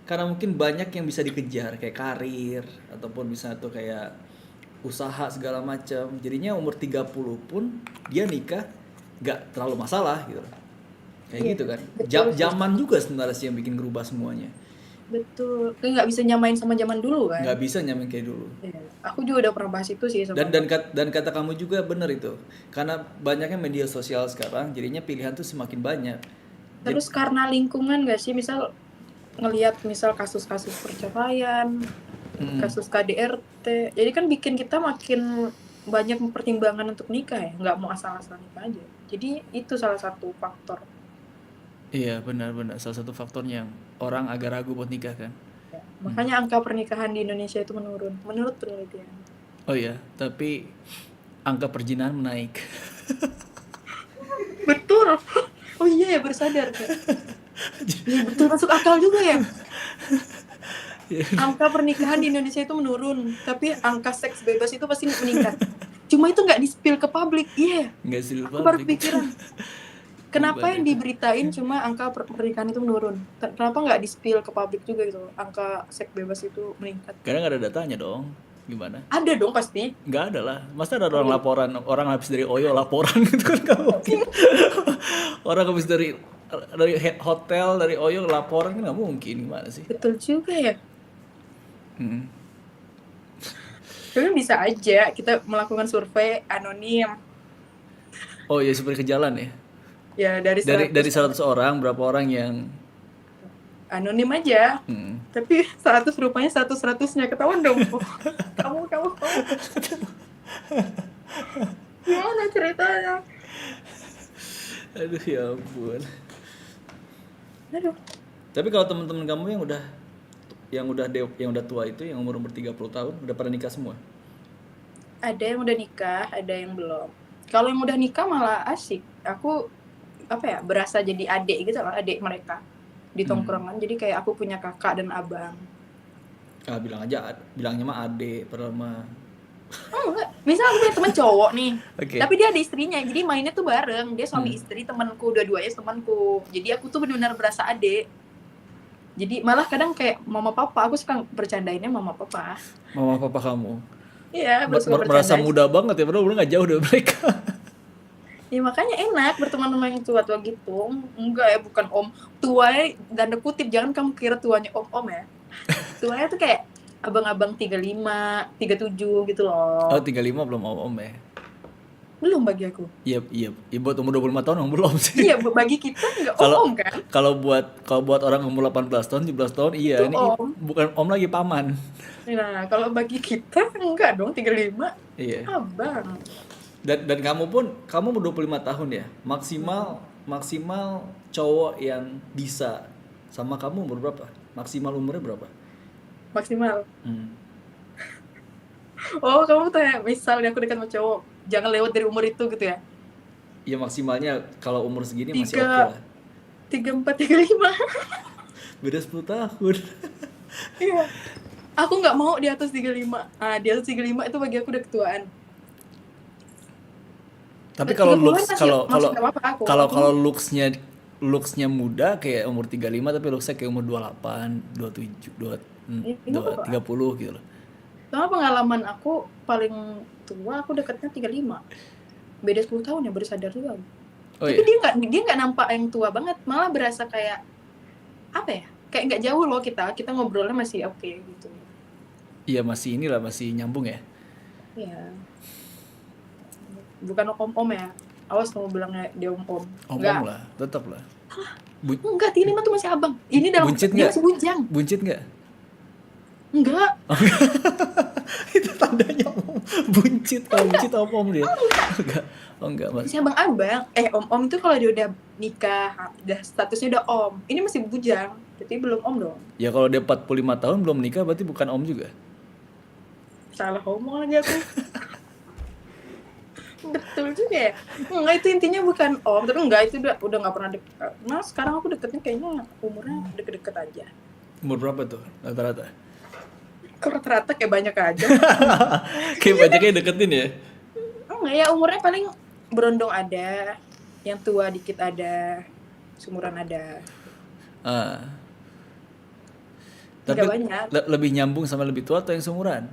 karena mungkin banyak yang bisa dikejar kayak karir ataupun bisa tuh kayak usaha segala macam. Jadinya umur 30 pun dia nikah nggak terlalu masalah gitu loh. Kayak iya, gitu kan. betul sih. Zaman juga sebenarnya sih yang bikin gerubah semuanya. Betul. Kayak nggak bisa nyamain sama zaman dulu kan? Nggak bisa nyamain kayak dulu. Iya. Aku juga udah pernah bahas itu sih sama Dan kata kamu juga bener itu. Karena banyaknya media sosial sekarang, jadinya pilihan tuh semakin banyak. terus karena lingkungan nggak sih, misal ngelihat misal kasus-kasus perceraian, kasus KDRT, jadi kan bikin kita makin banyak pertimbangan untuk nikah ya, nggak mau asal-asal nikah aja. Jadi itu salah satu faktor. Iya, benar-benar salah satu faktornya yang orang agak ragu buat nikah kan. Ya. Makanya angka pernikahan di Indonesia itu menurun, menurut penelitian. Oh iya, tapi angka perjinahan menaik. Betul. Oh iya ya, bersadar Kak. Iya betul, masuk akal juga ya. Angka pernikahan di Indonesia itu menurun, tapi angka seks bebas itu pasti meningkat. Cuma itu nggak di-spill ke publik. Iya, Nggak sih aku baru publik. kepikiran. Kenapa yang diberitain cuma angka pernikahan itu menurun? Kenapa nggak di-spill ke publik juga gitu? Angka seks bebas itu meningkat. Karena nggak ada datanya dong. Gimana? Ada dong pasti. Nggak ada lah. Masa ada orang Oh, laporan, orang habis dari Oyo laporan gitu kan nggak mungkin. Orang habis dari hotel dari Oyo laporan kan nggak mungkin, gimana sih? betul juga ya. Hmm. Tapi bisa aja kita melakukan survei anonim. Oh iya, seperti ke jalan ya. Ya dari Dari 100 100 orang berapa orang yang anonim aja. hmm. Tapi 100 rupanya 100-100-nya ketahuan dong. Oh, kamu. Gimana ceritanya? Aduh ya ampun. Aduh. Tapi kalau teman-teman kamu yang udah tua itu yang umur 30 tahun udah pada nikah semua. Ada yang udah nikah, ada yang belum. Kalau yang udah nikah malah asik. Aku apa ya, berasa jadi adik gitu loh, adik mereka di tongkrongan. Jadi kayak aku punya kakak dan abang. Ah, bilangnya mah ade padahal mah. Oh enggak, misal aku punya temen cowok nih, Oke. tapi dia ada istrinya, jadi mainnya tuh bareng. Dia suami Hmm. istri, temanku, dua-duanya temanku. Jadi aku tuh benar-benar berasa adik. Jadi malah kadang kayak mama papa, aku suka bercandainnya mama papa. Mama papa kamu Iya, suka merasa bercanda. muda banget ya, padahal udah nggak jauh dari mereka. Ya makanya enak berteman sama yang tua-tua gitu. Enggak ya, bukan om. Tuanya, tanda kutip, jangan kamu kira tuanya om-om ya. Tuanya tuh kayak abang-abang 35, 37 gitu Oh, loh. 35 belum om-om ya. Belum bagi aku. Iya, iya, iya, buat umur 25 tahun yang belum sih. Iya, bagi kita nggak Kalau om-om kan? kalau buat orang umur 18 tahun, 17 tahun, iya, Itu ini om. bukan om lagi, paman. Nah, kalau bagi kita enggak dong, 35 Iya. abang. Dan kamu umur 25 tahun ya. Maksimal cowok yang bisa sama kamu umur berapa? Maksimal umurnya berapa? Maksimal. Hmm. Oh, kamu tanya misalnya aku dekat sama cowok, jangan lewat dari umur itu gitu ya. Ya maksimalnya kalau umur segini masih oke Tiga, lah. 34, 35. Beda 10 tahun. Iya. Aku nggak mau di atas 35. Ah, di atas 35 itu bagi aku udah ketuaan. Tapi kalau 30-an looks masih kalau masih kalau nggak apa-apa aku. kalau Aku kalau looksnya muda kayak umur 35 tapi looksnya kayak umur 28, 27, 2, ya, nggak apa-apa. 30 gitu loh. Soalnya pengalaman aku paling tua aku dekatnya 35. Beda 10 tahun ya, baru sadar juga. Oh Tapi iya. dia nggak nampak yang tua banget, malah berasa kayak apa ya? Kayak nggak jauh loh kita ngobrolnya masih oke gitu. Iya, masih inilah, masih nyambung ya. Iya. Bukan om-om ya. Awas kamu bilangnya dia om-om. Om-om Enggak. lah, tetap lah. Bu- Enggak, 35 tuh masih abang. Ini dalam buncit dia nggak? masih bujang. Buncit nggak? Enggak. Itu tandanya om. Buncit, kalau buncit om dia. Enggak. Oh enggak, Mas. Masih abang-abang. Om-om itu kalau dia udah nikah, udah statusnya udah om. Ini masih bujang. Jadi belum om dong. Ya kalau dia 45 tahun belum nikah berarti bukan om juga. Salah ngomong lagi aku. Betul juga ya. Enggak, itu intinya bukan om, tapi enggak, itu udah nggak pernah deket. Nah, sekarang aku deketnya kayaknya umurnya deket-deket aja. Umur berapa tuh rata-rata? Kok rata-rata kayak banyak aja. Kayak banyaknya deketin ya. Enggak ya, umurnya paling berondong ada, yang tua dikit ada, sumuran ada. Ah. Tapi Enggak banyak. lebih nyambung sama lebih tua atau yang seumuran?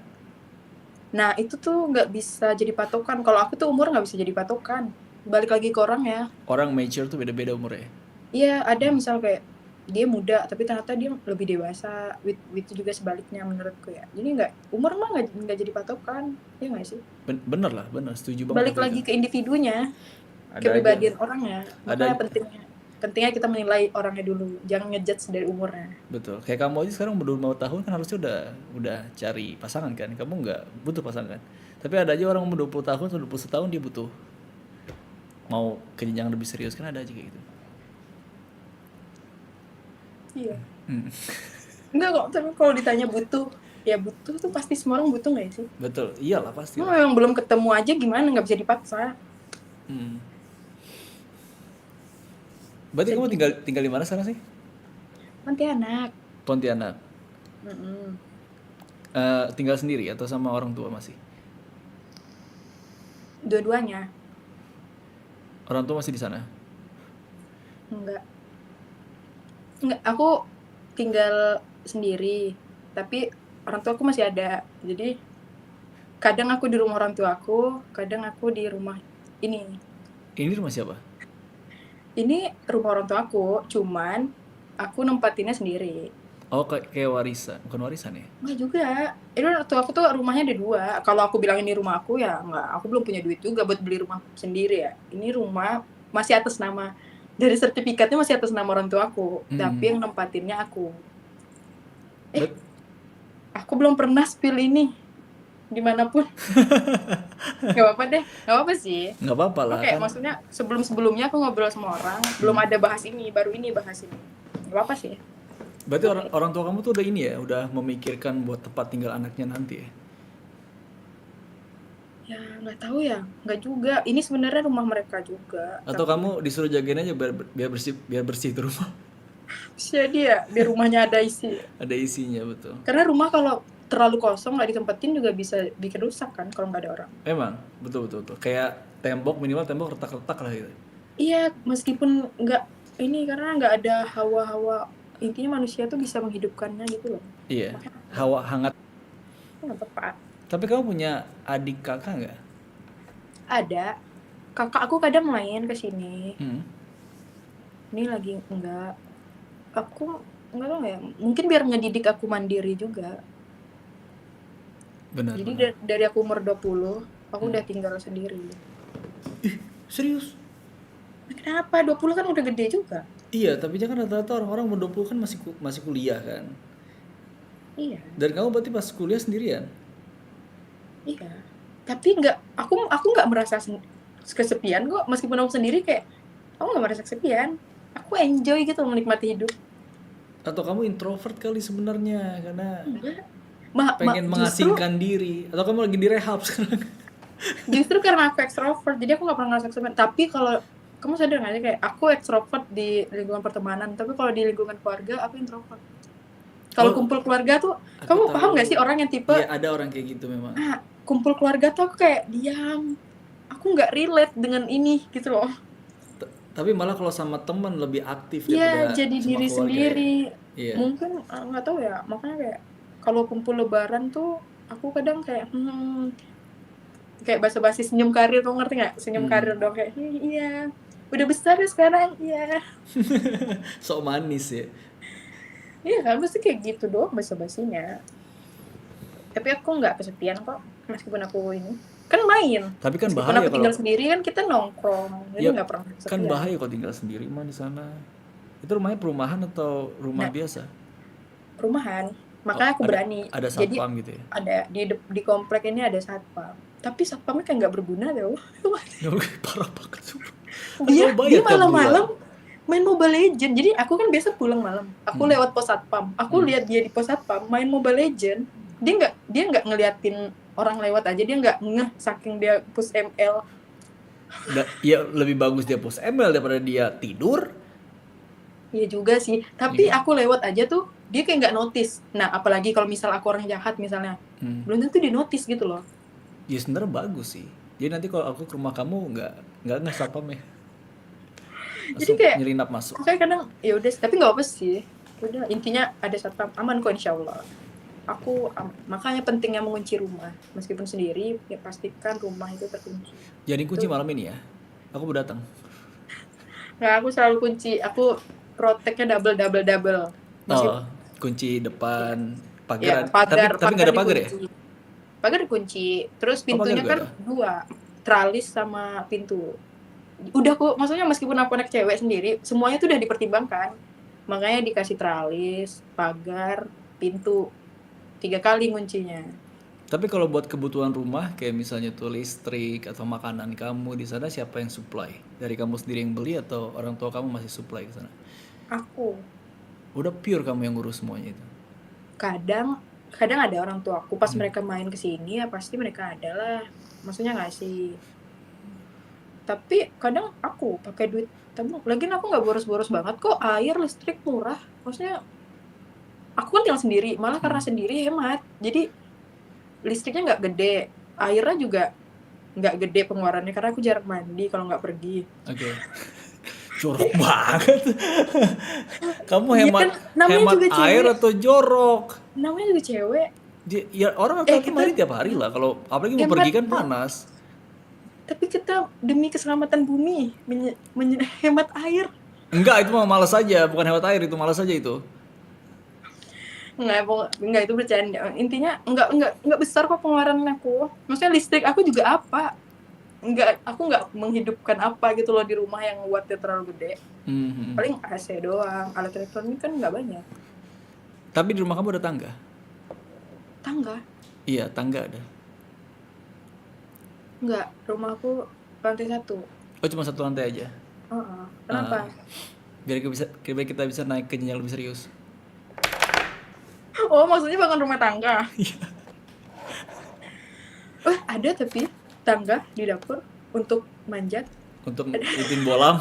Nah, itu tuh nggak bisa jadi patokan. Kalau aku tuh umur nggak bisa jadi patokan. Balik lagi ke orang ya. Orang mature tuh beda-beda umurnya. Iya, ada misal kayak dia muda tapi ternyata dia lebih dewasa. Itu juga sebaliknya menurutku ya. Jadi umur mah nggak jadi patokan, ya nggak sih? Bener lah, bener, setuju banget. Balik lagi ke individunya, Ada kepribadian aja. orangnya. Ada Makanya pentingnya kita menilai orangnya dulu, jangan ngejudge dari umurnya. Betul. Kayak kamu aja sekarang umur 25 tahun kan harusnya udah cari pasangan kan. Kamu nggak butuh pasangan. Tapi ada aja orang umur 20 tahun atau 21 tahun dia butuh. Mau ke jenjang lebih serius kan ada aja kayak gitu. Iya. Hmm. Enggak kok, tapi kalau ditanya butuh, ya butuh tuh pasti semua orang butuh nggak sih? Betul. Iyalah pasti lah. Yang belum ketemu aja gimana, nggak bisa dipaksa. Hmm. Berarti kamu tinggal di mana sekarang sih? Pontianak. Pontianak. Mm-mm. Tinggal sendiri atau sama orang tua masih? Dua-duanya. Orang tua masih di sana? Enggak, aku tinggal sendiri, tapi orang tua aku masih ada. Jadi Kadang aku di rumah orang tua aku, kadang aku di rumah ini. Ini rumah siapa? Ini rumah orang tua aku, cuman aku nempatinnya sendiri. Oh, kayak warisan, bukan warisan ya? Enggak juga. Ini orang tua aku tuh rumahnya ada 2. Kalau aku bilang ini rumah aku ya enggak, aku belum punya duit juga buat beli rumah sendiri ya. Ini rumah masih atas nama, dari sertifikatnya masih atas nama orang tua aku, tapi yang nempatinnya aku. Bet- Aku belum pernah spill ini dimanapun. Gak apa-apa deh, gak apa-apa sih. Nggak apa-apa lah Oke, kan. maksudnya sebelum-sebelumnya aku ngobrol sama orang, belum ada bahas ini, baru ini bahas ini. Gak apa-apa sih. Berarti orang tua kamu tuh udah ini ya, udah memikirkan buat tempat tinggal anaknya nanti ya? Ya nggak tahu ya, nggak juga. Ini sebenarnya rumah mereka juga. Atau kamu disuruh jagain aja biar bersih tuh rumah. Jadi ya di rumahnya ada isi. Ada isinya betul. Karena rumah kalau terlalu kosong nggak ditempatin juga bisa bikin rusak kan kalau nggak ada orang. Emang betul. Kayak minimal tembok retak-retak lah gitu. Iya, meskipun nggak ini karena nggak ada hawa-hawa, intinya manusia tuh bisa menghidupkannya gitu loh. Iya. Hawa hangat. Nggak apa-apa. Tapi kamu punya adik kakak nggak? Ada. Kakak aku kadang main ke sini. Hmm. Ini lagi enggak. Aku enggak tahu ya. Mungkin biar ngedidik aku mandiri juga. Benar. Jadi dari aku umur 20, aku udah tinggal sendiri. Serius? Kenapa? 20 kan udah gede juga. Iya, tapi jangan rata-rata orang-orang umur 20 kan masih kuliah kan. Iya. Dan kamu berarti pas kuliah sendirian? Iya. Tapi aku nggak merasa kesepian kok, meskipun aku sendiri kayak aku nggak merasa kesepian. Aku enjoy gitu menikmati hidup. Atau kamu introvert kali sebenarnya karena Enggak. pengen mengasingkan diri? Atau kamu lagi direhab sekarang? Justru karena aku ekstrovert, jadi aku nggak pernah ngerasa kesepian. Tapi kalau kamu sadar nggak sih kayak aku ekstrovert di lingkungan pertemanan, tapi kalau di lingkungan keluarga aku introvert. Kalau kumpul keluarga tuh, kamu paham nggak sih orang yang tipe? Iya, ada orang kayak gitu memang. Kumpul keluarga tuh aku kayak diam. Aku nggak relate dengan ini gitu loh. Tapi malah kalau sama teman lebih aktif Iya, daripada jadi sama diri keluarga, sendiri. ya? Iya. Mungkin nggak tahu ya, makanya kayak kalau kumpul lebaran tuh aku kadang kayak kayak basa-basi senyum karir, kamu ngerti nggak? Senyum karir dong kayak iya. Udah besar ya sekarang, iya. Sok manis ya. Iya kan, pasti kayak gitu doang basa-basinya. Tapi aku nggak kesepian kok, meskipun aku ini kan main. Tapi kan meskipun bahaya aku tinggal sendiri kan kita nongkrong, jadi nggak pernah kesepian. Kan bahaya kalau tinggal sendiri mah di sana. Itu rumahnya perumahan atau rumah biasa? Rumahan, makanya aku berani. Ada satpam gitu ya? Ada di komplek ini ada satpam. Tapi satpamnya kayak nggak berguna deh. Parah banget sumpah. Dia malam-malam main Mobile Legend. Jadi aku kan biasa pulang malam. Aku lewat pos satpam. Aku lihat dia di pos satpam main Mobile Legend. Dia nggak ngeliatin orang lewat aja. Dia nggak ngeh saking dia push ML. Ya lebih bagus dia push ML daripada dia tidur. Iya juga sih. Tapi aku lewat aja tuh dia kayak nggak notice. Nah apalagi kalau misal aku orang jahat misalnya, belum tentu dia notice gitu loh. Ya sebenarnya bagus sih. Jadi nanti kalau aku ke rumah kamu nggak satpamnya. Jadi kayak nyelinap masuk. Kayak kadang ya udah, tapi nggak apa sih. Udah intinya ada satpam, aman kok insyaallah. Aku makanya pentingnya mengunci rumah meskipun sendiri, ya pastikan rumah itu terkunci. Jadi kunci malam ini ya. Aku mau datang. Nggak, aku selalu kunci. Aku protectnya double. Kunci depan pagar. Ya, tapi nggak ada pagar ya? Pagar dikunci. Terus pintunya kan 2, tralis sama pintu. Udah kok, maksudnya meskipun aku anak cewek sendiri, semuanya tuh udah dipertimbangkan. Makanya dikasih tralis, pagar, pintu. 3 kali kuncinya. Tapi kalau buat kebutuhan rumah kayak misalnya tuh listrik atau makanan kamu di sana siapa yang supply? Dari kamu sendiri yang beli atau orang tua kamu masih supply ke sana? Aku. Udah pure kamu yang ngurus semuanya itu. Kadang ada orang tua aku pas mereka main ke sini ya pasti mereka ada lah. Maksudnya ngasih. Tapi kadang aku pakai duit tabung. Lagian aku nggak boros-boros banget kok, air, listrik murah. Maksudnya aku kan tinggal sendiri, malah karena sendiri hemat. Jadi listriknya nggak gede, airnya juga nggak gede pengeluarannya karena aku jarang mandi kalau nggak pergi. Oke. Jorok banget. Kamu hemat kan, hemat juga air atau jorok? Namanya juga cewek. Ya orang laki-laki Kita mandi tiap hari lah. Kalau apalagi mau hemat, pergi kan panas. tapi kita demi keselamatan bumi hemat air. Enggak, itu mah malas aja, bukan hemat air, itu malas aja itu. Enggak itu bercanda. Intinya enggak besar kok pengeluaran aku. Maksudnya listrik aku juga apa? Aku enggak menghidupkan apa gitu loh di rumah yang wattnya terlalu gede. Paling AC doang. Alat elektronik kan enggak banyak. Tapi di rumah kamu ada tangga? Tangga? Iya, tangga ada. Enggak, rumahku lantai 1. Oh, cuma satu lantai aja. Kenapa? Biar kita bisa naik ke jenjang lebih serius. Oh, maksudnya bangun rumah tangga. Ada tapi tangga di dapur untuk manjat. Untuk bikin bolam,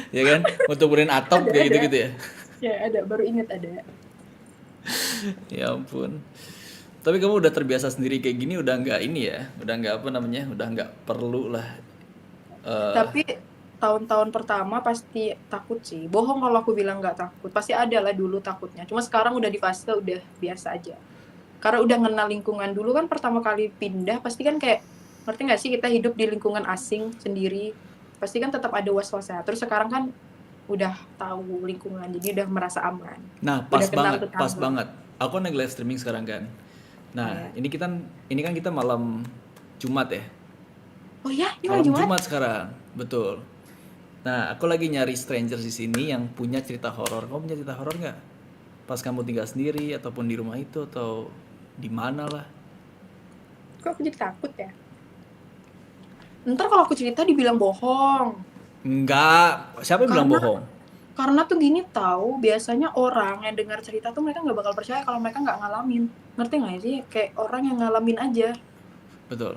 ya kan? Untuk berin atap kayak gitu-gitu ya. Ya, ada, baru inget ada. Ya ampun. Tapi kamu udah terbiasa sendiri kayak gini, udah nggak ini ya, udah nggak apa namanya, udah nggak perlu lah. Tapi tahun-tahun pertama pasti takut sih. Bohong kalau aku bilang nggak takut. Pasti ada lah dulu takutnya. Cuma sekarang udah di fase udah biasa aja. Karena udah kenal lingkungan. Dulu kan pertama kali pindah pasti kan kayak, ngerti nggak sih kita hidup di lingkungan asing sendiri. Pasti kan tetap ada was-wasnya. Terus sekarang kan udah tahu lingkungan, jadi udah merasa aman. Nah, Udah kenal tetangga. pas banget. Aku naik live streaming sekarang kan. Nah, ini kan kita malam Jumat ya. Oh ya, ini Malam Jumat. Jumat sekarang, betul. Nah, aku lagi nyari stranger di sini yang punya cerita horor. Kamu punya cerita horor nggak? Pas kamu tinggal sendiri ataupun di rumah itu atau di mana lah? Kok aku jadi takut ya? Ntar kalau aku cerita dibilang bohong. Enggak, siapa yang bilang bohong? Karena tuh gini tahu, biasanya orang yang dengar cerita tuh mereka nggak bakal percaya kalau mereka nggak ngalamin. Ngerti nggak sih? Kayak orang yang ngalamin aja. Betul.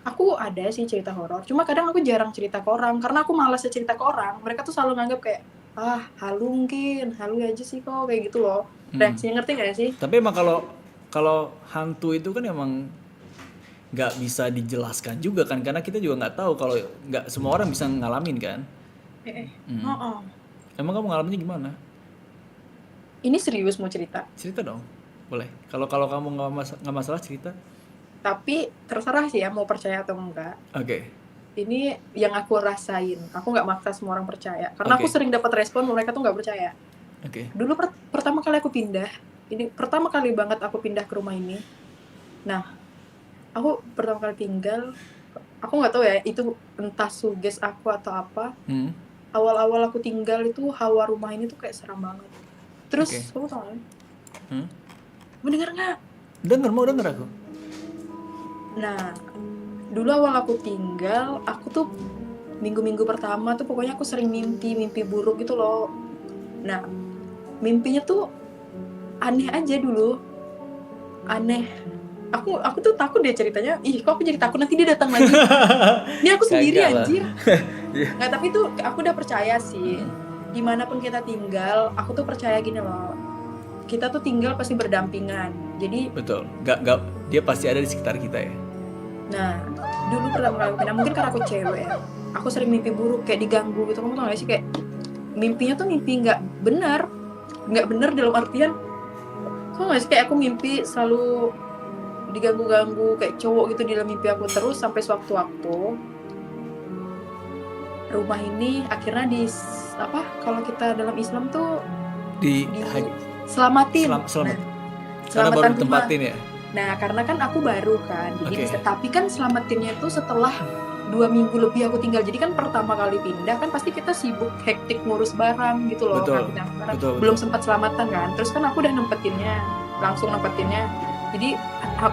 Aku ada sih cerita horor, cuma kadang aku jarang cerita ke orang karena aku malas cerita ke orang. Mereka tuh selalu nganggap kayak halu aja sih kok, kayak gitu loh. Reaksinya, ngerti nggak sih? Tapi emang kalau hantu itu kan emang nggak bisa dijelaskan juga kan, karena kita juga nggak tahu, kalau nggak semua orang bisa ngalamin kan. Emang kamu ngalaminnya gimana? Ini serius mau cerita. Cerita dong, boleh. Kalau kamu nggak masalah cerita. Tapi terserah sih ya mau percaya atau enggak. Oke. Ini yang aku rasain. Aku nggak maksa semua orang percaya. Karena aku sering dapat respon mereka tuh nggak percaya. Oke. Dulu pertama kali aku pindah, ini pertama kali banget aku pindah ke rumah ini. Nah, aku pertama kali tinggal, aku nggak tahu ya itu entah suges aku atau apa. Awal-awal aku tinggal itu hawa rumah ini tuh kayak seram banget. Terus kamu tau gak? Mau denger nggak? Mau denger aku. Nah, dulu awal aku tinggal, aku tuh minggu-minggu pertama tuh pokoknya aku sering mimpi buruk gitu loh. Nah, mimpinya tuh aneh aja dulu. Aneh. Aku tuh takut dia ceritanya. Kok aku jadi takut nanti dia datang lagi. Ini aku sendiri anjir. Nggak, tapi tuh aku udah percaya sih. Dimanapun kita tinggal, aku tuh percaya gini loh. Kita tuh tinggal pasti berdampingan. Jadi betul. Nggak dia pasti ada di sekitar kita ya. Nah, dulu pertama kali pindah, mungkin karena aku cewek ya. Aku sering mimpi buruk, kayak diganggu gitu. Kamu tau gak sih, kayak mimpinya tuh mimpi nggak benar dalam artian, tau gak sih, kayak aku mimpi selalu diganggu-ganggu kayak cowok gitu di dalam mimpi aku terus sampai sewaktu-waktu rumah ini akhirnya kalau kita dalam Islam tuh selamatin. Karena baru ditempatin ya. Nah, karena kan aku baru kan, jadi tapi kan selamatinnya itu setelah 2 minggu lebih aku tinggal. Jadi kan pertama kali pindah kan pasti kita sibuk hektik ngurus barang gitu loh. Betul. Belum sempat selamatan kan. Terus kan aku udah langsung nempetinnya. Jadi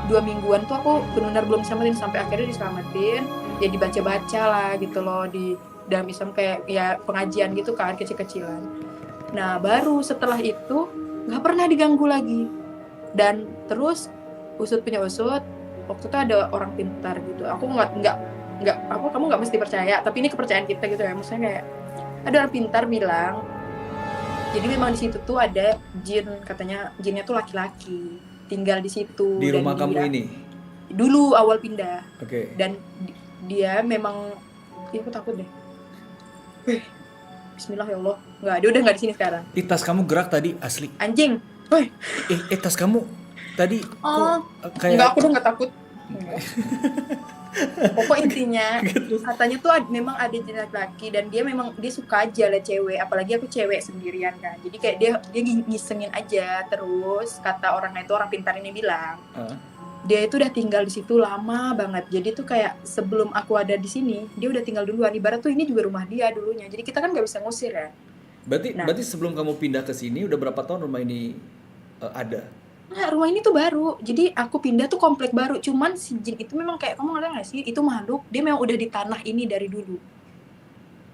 2 mingguan tuh aku benar-benar belum selamatin sampai akhirnya diselamatin. Ya dibaca-baca lah gitu loh di dalam Islam, kayak ya pengajian gitu kan, kecil-kecilan. Nah, baru setelah itu nggak pernah diganggu lagi. Dan terus usut punya usut, waktu itu ada orang pintar gitu. Aku kamu nggak mesti percaya, tapi ini kepercayaan kita gitu ya. Maksudnya kayak ada orang pintar bilang, jadi memang di situ tuh ada jin, katanya jinnya tuh laki-laki tinggal di situ. Di rumah kamu ini? Dulu awal pindah. Oke. Dan dia memang, aku takut deh. Bismillah ya Allah, nggak, dia udah nggak di sini sekarang. Tas kamu gerak tadi asli. Anjing, Tas kamu Tadi kok Oh, enggak, kayak aku udah nggak takut. Enggak. Pokok intinya terus. katanya tuh memang ada jenis laki dan dia suka aja lah cewek, apalagi aku cewek sendirian kan. Jadi kayak dia ngisengin aja terus kata orang itu, orang pintar ini bilang. Ah. Dia itu udah tinggal di situ lama banget. Jadi tuh kayak sebelum aku ada di sini, dia udah tinggal duluan. Ibarat tuh ini juga rumah dia dulunya. Jadi kita kan nggak bisa ngusir ya. Berarti Nah, berarti sebelum kamu pindah ke sini udah berapa tahun rumah ini ada? nah, rumah ini tuh baru. Jadi aku pindah tuh komplek baru. Cuman si Jin itu memang kayak, kamu ngerti gak sih? Itu makhluk. Dia memang udah di tanah ini dari dulu.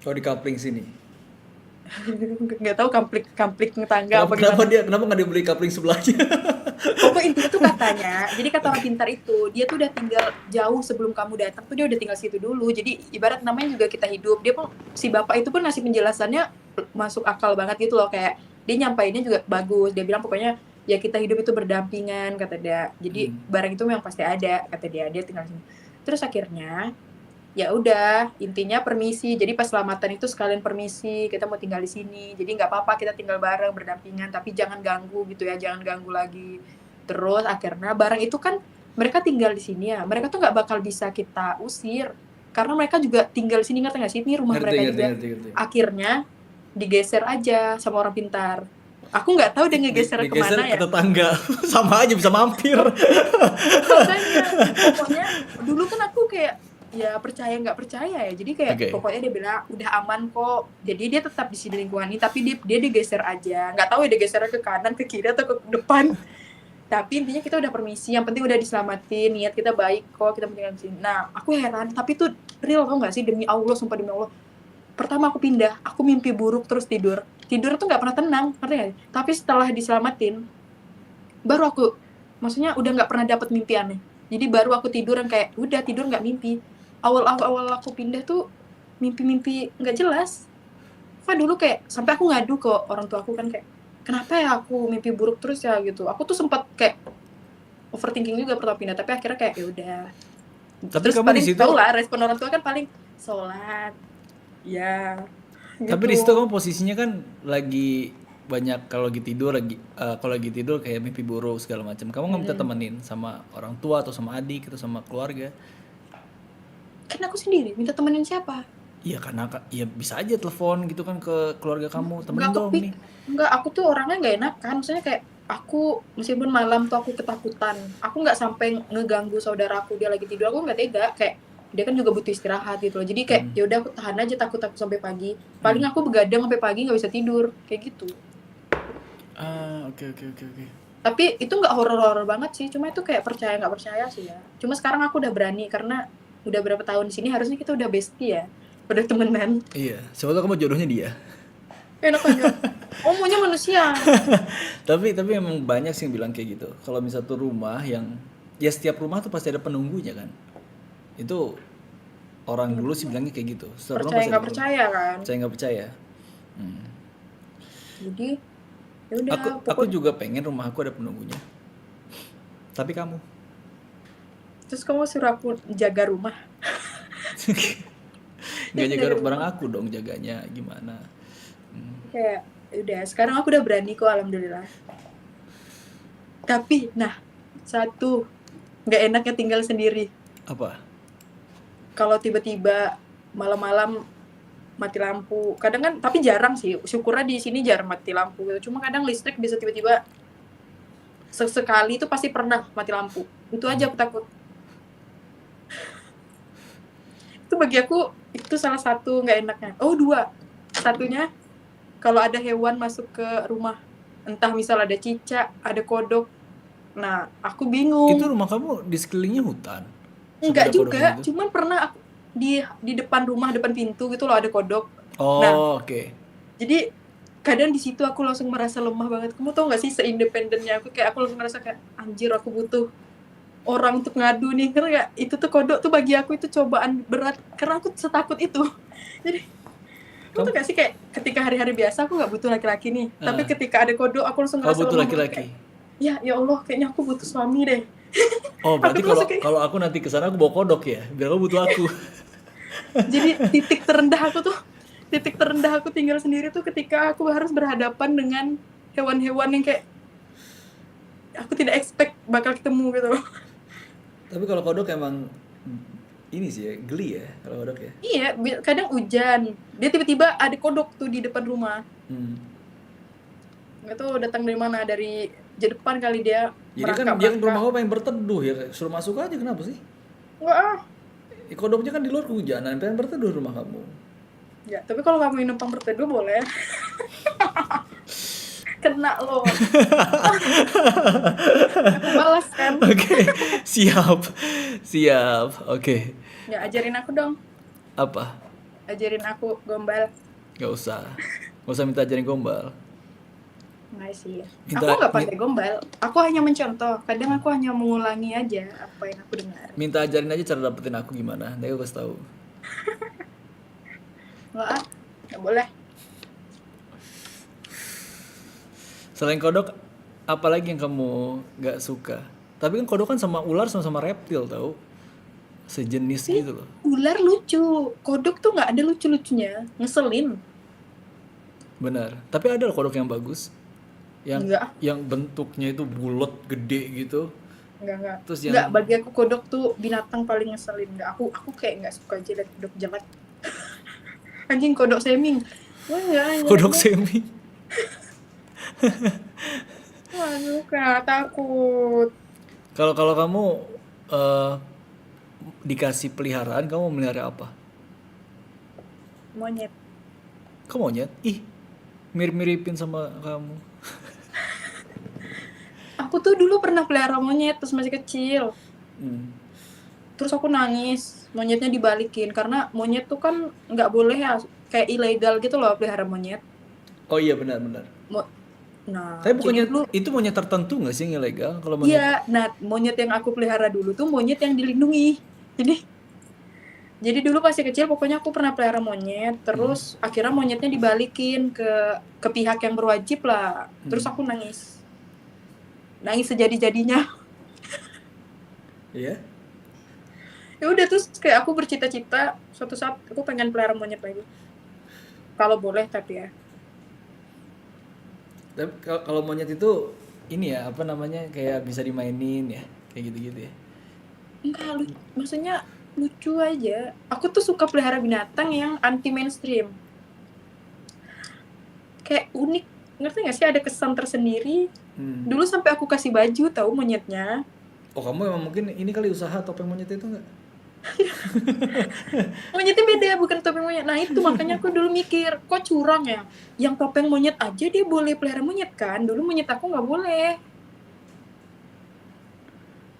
Oh, di Kapling sini. Nggak tahu kamplik tangga Kenapa apa kenapa gimana. dia kenapa nggak dibeli Kapling sebelahnya? Pokoknya intinya tuh katanya, jadi kata orang pintar itu, dia tuh udah tinggal jauh sebelum kamu datang tuh dia udah tinggal situ dulu. Jadi ibarat namanya juga kita hidup. Dia pun si bapak itu pun ngasih penjelasannya masuk akal banget gitu loh, kayak dia nyampainnya juga bagus. Dia bilang pokoknya ya kita hidup itu berdampingan kata dia. Jadi barang itu memang pasti ada kata dia. Dia tinggal sini. Terus akhirnya ya udah intinya permisi, jadi pas selamatan itu sekalian permisi, kita mau tinggal di sini, jadi nggak apa-apa kita tinggal bareng berdampingan, tapi jangan ganggu gitu ya, jangan ganggu lagi. Terus akhirnya barang itu kan mereka tinggal di sini ya, mereka tuh nggak bakal bisa kita usir karena mereka juga tinggal di sini, ngerti nggak sih, ini rumah Ngerti, mereka ngerti, juga. ngerti. Akhirnya digeser aja sama orang pintar. Aku nggak tahu dia ngegeser Digeser kemana ke ya. tetangga. Sama aja bisa mampir. Makanya pokoknya dulu kan aku kayak ya percaya nggak percaya ya, jadi kayak Oke. pokoknya dia bilang udah aman kok, jadi dia tetap di sini lingkungan ini, tapi dia digeser aja, nggak tahu ya digesernya ke kanan, ke kiri, atau ke depan. Tapi intinya kita udah permisi, yang penting udah diselamatin, niat kita baik kok, kita tinggal di sini. Nah aku heran, tapi tuh real, tau nggak sih, demi Allah, sumpah demi Allah, pertama aku pindah, aku mimpi buruk terus tidur tuh nggak pernah tenang, ngerti nggak? Tapi setelah diselamatin baru aku, maksudnya udah nggak pernah dapet mimpi aneh. Jadi baru aku tidur yang kayak udah tidur nggak mimpi. Awal aku pindah tuh mimpi nggak jelas. Dulu kayak sampai aku ngadu ke orang tua aku kan, kayak kenapa ya aku mimpi buruk terus ya gitu. Aku tuh sempat kayak overthinking juga pertama pindah, tapi akhirnya kayak ya udah. Tapi Terus kamu paling di situ, tau lah respon orang tua kan paling sholat, ya. tapi Gitu. di situ kamu posisinya kan lagi banyak, kalau lagi tidur kayak mimpi buruk segala macam. Kamu nggak minta temenin sama orang tua atau sama adik atau sama keluarga? Kan aku sendiri minta temenin siapa? Iya, karena ya bisa aja telepon gitu kan ke keluarga kamu, temenin Nggak dong nih. Enggak, aku tuh orangnya nggak enakan. Maksudnya kayak aku meskipun malam tuh aku ketakutan, aku nggak sampai ngeganggu saudaraku dia lagi tidur, aku nggak tega, kayak dia kan juga butuh istirahat gitu loh. Jadi kayak ya udah aku tahan aja, takut sampai pagi. Paling aku begadang sampai pagi nggak bisa tidur kayak gitu. Oke. Tapi itu nggak horor-horor banget sih, cuma itu kayak percaya nggak percaya sih ya. Cuma sekarang aku udah berani karena udah berapa tahun di sini, harusnya kita udah bestie ya, udah temenan. Iya, siapa tahu kamu jodohnya dia. Enak aja. Oh, maunya manusia. Tapi emang banyak sih yang bilang kayak gitu. Kalau misal tuh rumah yang ya setiap rumah tuh pasti ada penunggunya kan. Itu orang dulu sih bilangnya kayak gitu. Setiap rumah Percaya pasti ada nggak percaya kan. Saya nggak percaya. Jadi ya udah Aku juga pengen rumah aku ada penunggunya. Tapi kamu terus kamu suruh aku jaga rumah. nggak jaga barang aku dong, jaganya gimana? Kayak udah sekarang aku udah berani kok, alhamdulillah. Tapi nah, satu nggak enaknya tinggal sendiri. Apa? Kalau tiba-tiba malam-malam mati lampu, kadang kan, tapi jarang sih, syukurnya di sini jarang mati lampu gitu. Cuma kadang listrik bisa tiba-tiba sesekali itu pasti pernah mati lampu. Itu aja aku takut. Itu bagi aku itu salah satu nggak enaknya. Oh, dua. Satunya kalau ada hewan masuk ke rumah, entah misal ada cicak, ada kodok. Nah, aku bingung. Itu rumah kamu di sekelilingnya hutan? Enggak Sampai ada kodok juga, gitu? cuman pernah aku di depan rumah, depan pintu gitu loh ada kodok. Oh, Nah, oke. jadi kadang di situ aku langsung merasa lemah banget. Kamu tau gak sih seindependennya aku, kayak aku langsung merasa kayak anjir, aku butuh orang untuk ngadu nih, karena kayak itu tuh kodok tuh bagi aku itu cobaan berat karena aku setakut itu. Jadi kamu tuh gak sih kayak ketika hari-hari biasa aku nggak butuh laki-laki nih, tapi ketika ada kodok aku langsung Kau ngerasa butuh lemah. laki-laki? Kayak, ya Allah, kayaknya aku butuh suami deh. Oh, berarti Aku tuh langsung kayak, kalau aku nanti kesana aku bawa kodok ya, biar kamu butuh aku. jadi titik terendah aku tinggal sendiri tuh ketika aku harus berhadapan dengan hewan-hewan yang kayak aku tidak expect bakal ketemu gitu. Tapi kalau kodok emang ini sih ya, geli ya kalau kodok ya. Iya, kadang hujan, dia tiba-tiba ada kodok tuh di depan rumah. Hmm. Nggak tahu datang dari mana, dari depan kali dia Jadi kan dia kan rumah merangkak-merangkak. kamu pengen berteduh ya, suruh masuk aja kenapa sih? Enggak ah. Kodoknya kan di luar kehujanan, pengen berteduh rumah kamu. Ya, tapi kalau kamu numpang berteduh boleh. Kena loh. Aku balas kan. Oke, siap, siap. Oke, Ya, ajarin aku dong. apa? Ajarin aku gombal. Gak usah, gak usah minta ajarin gombal. Enggak sih. Minta, Aku nggak mi- pakai gombal. Aku hanya mencontoh. Kadang aku hanya mengulangi aja apa yang aku dengar. minta ajarin aja cara dapetin aku gimana. Nanti aku kasih tahu. Enggak ah. Nggak boleh. Selain kodok, apa lagi yang kamu gak suka? Tapi kan kodok kan sama ular sama-sama reptil tau, sejenis Ih, gitu loh. ular lucu. Kodok tuh nggak ada lucu-lucunya. Ngeselin. Benar. Tapi ada loh kodok yang bagus, yang Enggak. yang bentuknya itu bulat gede gitu. Enggak. Terus Enggak, yang bagi aku kodok tuh binatang paling ngeselin. Enggak, aku kayak enggak suka aja liat kodok jelek. Anjing kodok seming. Wah, enggak, jelek kodok banget. semi. Waduh, kayak takut. Kalau kalau kamu eh, dikasih peliharaan, kamu mau melihara apa? Monyet. Kamu monyet? Ih, mirip-miripin sama kamu. Aku tuh dulu pernah pelihara monyet pas masih kecil. Hmm. Terus aku nangis. Monyetnya dibalikin karena monyet tuh kan nggak boleh ya, kayak ilegal gitu loh pelihara monyet. Oh iya benar-benar. Nah, Tapi jadi bukannya dulu itu monyet tertentu nggak sih yang ilegal? Kalau monyet iya, nah monyet yang aku pelihara dulu tuh monyet yang dilindungi. Jadi dulu pas kecil pokoknya aku pernah pelihara monyet, terus akhirnya monyetnya dibalikin ke pihak yang berwajib lah. Terus aku nangis. Nangis sejadi-jadinya. Iya. Ya udah terus kayak aku bercita-cita suatu saat aku pengen pelihara monyet lagi. Kalau boleh tapi ya. Tapi kalau monyet itu ini ya apa namanya kayak bisa dimainin ya kayak gitu-gitu ya. Enggak, maksudnya lucu aja. Aku tuh suka pelihara binatang yang anti mainstream. Kayak unik, ngerti gak sih, ada kesan tersendiri. Dulu sampai aku kasih baju tahu monyetnya. Oh kamu emang mungkin ini kali usaha topeng monyet itu nggak? Monyetnya beda, bukan topeng monyet. Nah itu makanya aku dulu mikir, kok curang ya? Yang topeng monyet aja dia boleh pelihara monyet kan? Dulu monyet aku nggak boleh.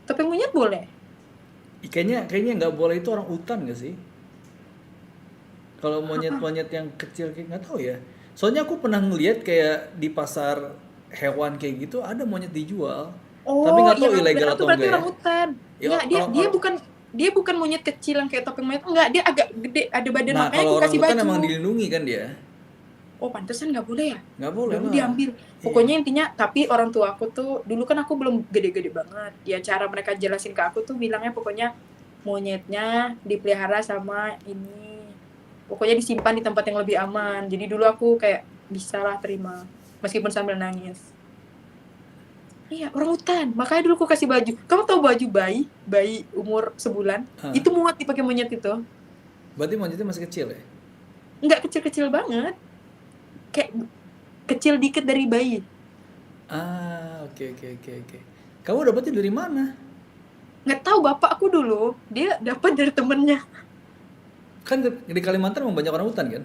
Topeng monyet boleh. Kayaknya nggak boleh itu orang hutan nggak sih? Kalau monyet-monyet yang kecil kayak nggak tahu ya. Soalnya aku pernah ngeliat kayak di pasar hewan kayak gitu ada monyet dijual. Tapi Oh, nggak tahu yang aku ilegal bilang tuh atau berarti enggak ya. orang hutan. Ya Enggak, dia bukan monyet kecil yang kayak topeng monyet. Enggak, dia agak gede, ada badan, nah makanya kalau aku orang kasih hutan baju. emang dilindungi kan dia. Oh, pantesan nggak boleh ya? Nggak boleh Dulu lah. diambil. Iya. Pokoknya intinya, tapi orang tua aku tuh, dulu kan aku belum gede-gede banget. Ya cara mereka jelasin ke aku tuh bilangnya pokoknya monyetnya dipelihara sama ini. Pokoknya disimpan di tempat yang lebih aman. Jadi dulu aku kayak bisa lah terima. Meskipun sambil nangis. Iya, orang hutan. Makanya dulu aku kasih baju. Kamu tahu baju bayi umur sebulan? Hah. Itu muat dipakai monyet itu. Berarti monyetnya masih kecil ya? Nggak kecil-kecil banget. Kayak kecil dikit dari bayi. Ah, oke. Kamu dapetnya dari mana? Nggak tahu, bapak aku dulu, dia dapat dari temennya. Kan di Kalimantan emang banyak orang hutan kan?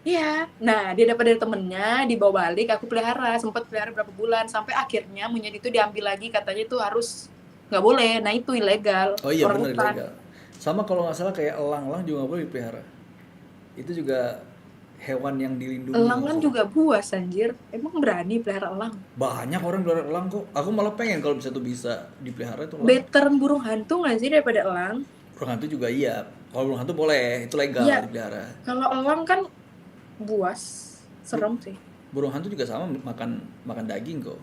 Iya. Nah, dia dapat dari temennya, dibawa balik, aku pelihara. Sempat pelihara berapa bulan. Sampai akhirnya monyet itu diambil lagi, katanya itu harus nggak boleh. Nah, itu ilegal. Oh iya Orang benar hutan. ilegal. Sama kalau nggak salah kayak elang juga nggak boleh dipelihara. Itu juga hewan yang dilindungi Elang nggak kan salah. juga buas, anjir. Emang berani pelihara elang? Banyak orang pelihara elang kok. Aku malah pengen kalau bisa dipelihara itu elang. Beteran burung hantu nggak sih daripada elang? Burung hantu juga iya. Kalau burung hantu boleh, itu legal Iya. dipelihara. Kalau elang kan buas. Serem sih. Burung hantu juga sama makan daging kok.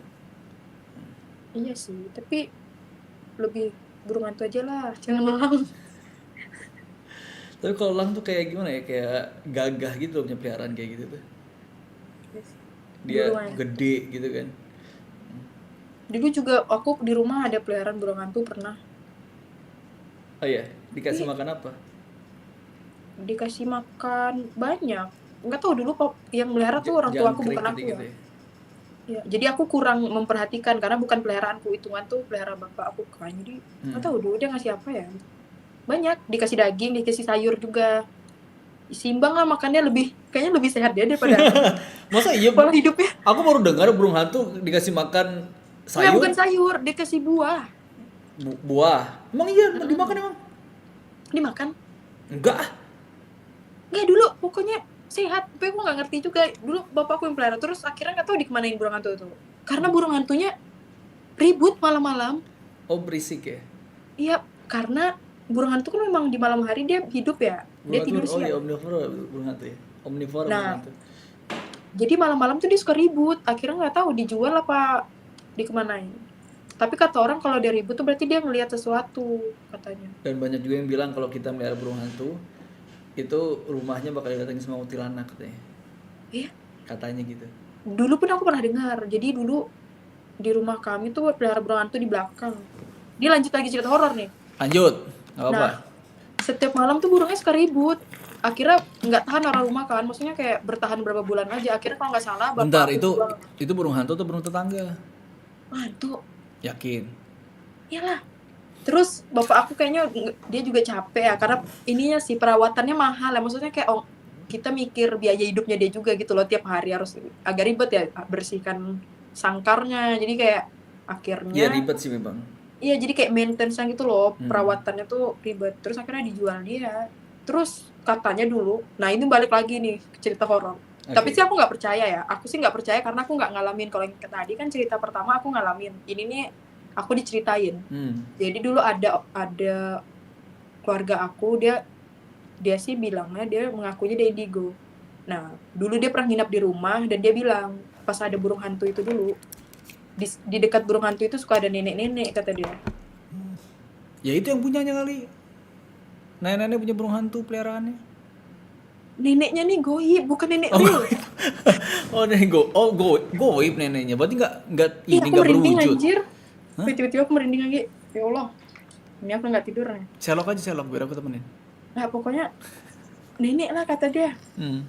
Iya sih, tapi lebih burung hantu aja lah, jangan elang. Tapi kalau elang tuh kayak gimana ya? Kayak gagah gitu loh punya peliharaan kayak gitu tuh. Dia Burung hantu. gede gitu kan. Dulu juga aku di rumah ada peliharaan burung hantu pernah. Oh iya, dikasih Tapi makan apa? dikasih makan banyak. Nggak tahu dulu kok yang melihara tuh orang tua aku Jangkrik bukan aku gitu-gitu ya. ya. Ya, jadi aku kurang memperhatikan karena bukan peliharaanku, hitungan tuh pelihara bapak aku kan. Jadi nggak tahu dulu dia ngasih apa ya. Banyak dikasih daging, dikasih sayur juga. Seimbang lah makannya kayaknya lebih sehat dia daripada aku. Masa iya? Pola hidupnya. Aku baru dengar burung hantu dikasih makan Nggak, bukan sayur, sayur, dikasih buah. buah. Emang iya dimakan Mm-mm. emang? Dimakan. Enggak ah. Nggak dulu, pokoknya sehat. Tapi aku nggak ngerti juga. Dulu bapak aku yang pelihara. Terus akhirnya nggak tahu dikemanain burung hantu itu. Karena burung hantunya ribut malam-malam. Oh berisik ya. Iya, karena burung hantu kan memang di malam hari dia hidup ya. Dia Burung hantu, tidur oh iya siang. omnivora burung hantu ya. Omnivora burung Nah, hantu. jadi malam-malam tuh dia suka ribut. Akhirnya nggak tahu dijual apa dikemanain. Tapi kata orang kalau dia ribut tuh berarti dia ngelihat sesuatu katanya. Dan banyak juga yang bilang kalau kita melihara burung hantu itu rumahnya bakal didatengin sama kuntilanak katanya. Iya. Katanya gitu. Dulu pun aku pernah dengar. Jadi dulu di rumah kami tuh pelihara burung hantu di belakang. Dia lanjut lagi cerita horor nih. Lanjut, nggak apa-apa. Nah, setiap malam tuh burungnya suka ribut. Akhirnya nggak tahan orang rumah kan. Maksudnya kayak bertahan berapa bulan aja. Akhirnya kalau nggak salah Bentar, bapak aku jual. itu burung hantu atau burung tetangga? Hantu. Yakin? Iyalah. Terus bapak aku kayaknya dia juga capek ya. Karena ininya sih perawatannya mahal ya. Maksudnya kayak kita mikir biaya hidupnya dia juga gitu loh. Tiap hari harus agak ribet ya. Bersihkan sangkarnya. Jadi kayak akhirnya. Iya ribet sih memang. Iya jadi kayak maintenance-nya gitu loh. Perawatannya tuh ribet. Terus akhirnya dijual dia. Terus katanya dulu. Nah ini balik lagi nih ke cerita horor. Okay. Tapi sih aku nggak percaya ya. Aku sih nggak percaya karena aku nggak ngalamin. Kalau yang tadi kan cerita pertama aku ngalamin. Ini nih aku diceritain. Jadi dulu ada keluarga aku dia sih bilangnya dia mengakunya dia indigo. Nah dulu dia pernah nginap di rumah dan dia bilang pas ada burung hantu itu dulu di dekat burung hantu itu suka ada nenek-nenek kata dia. Ya itu yang punyanya kali. Nenek-nenek punya burung hantu peliharaannya. Neneknya nih goib, bukan nenek real. Oh nenek goib neneknya. Berarti nggak Iya, ini aku nggak merinding berwujud. anjir. Tiba-tiba aku merinding lagi. Ya Allah, ini aku nggak tidur nih. Selok biar aku temenin. Nah pokoknya nenek lah kata dia.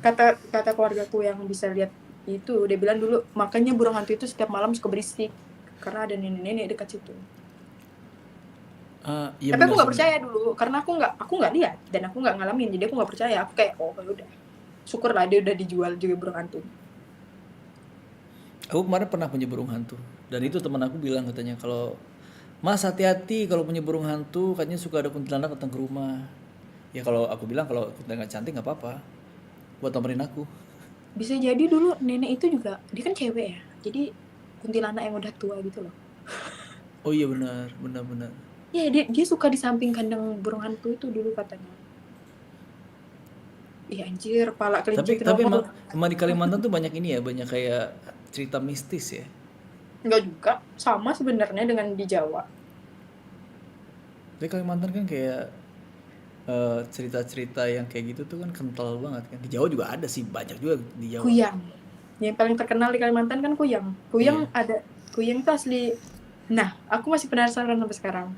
Kata keluargaku yang bisa lihat itu, dia bilang dulu makanya burung hantu itu setiap malam suka berisik karena ada nenek-nenek dekat situ. Iya, tapi aku nggak percaya dulu karena aku nggak lihat dan aku nggak ngalamin, jadi aku nggak percaya. Aku kayak udah syukurlah dia udah dijual juga burung hantu. Aku kemarin pernah punya burung hantu dan itu teman aku bilang katanya kalau Mas hati-hati kalau punya burung hantu katanya suka ada kuntilanak datang ke rumah. Ya kalau aku bilang kalau kuntilanak cantik nggak apa-apa buat temenin aku. Bisa jadi dulu nenek itu juga dia kan cewek ya, jadi kuntilanak yang udah tua gitu loh. Oh iya benar. Ya dia suka di samping kandang burung hantu itu dulu katanya. Iya anjir, pala kelinci. Tapi emang di Kalimantan tuh banyak ini ya, banyak kayak cerita mistis ya. Enggak juga, sama sebenarnya dengan di Jawa. Tapi Kalimantan kan kayak cerita-cerita yang kayak gitu tuh kan kental banget kan. Di Jawa juga ada sih, banyak juga di Jawa. Kuyang. Yang paling terkenal di Kalimantan kan kuyang. Kuyang ada, kuyang itu asli. Nah, aku masih penasaran sampai sekarang.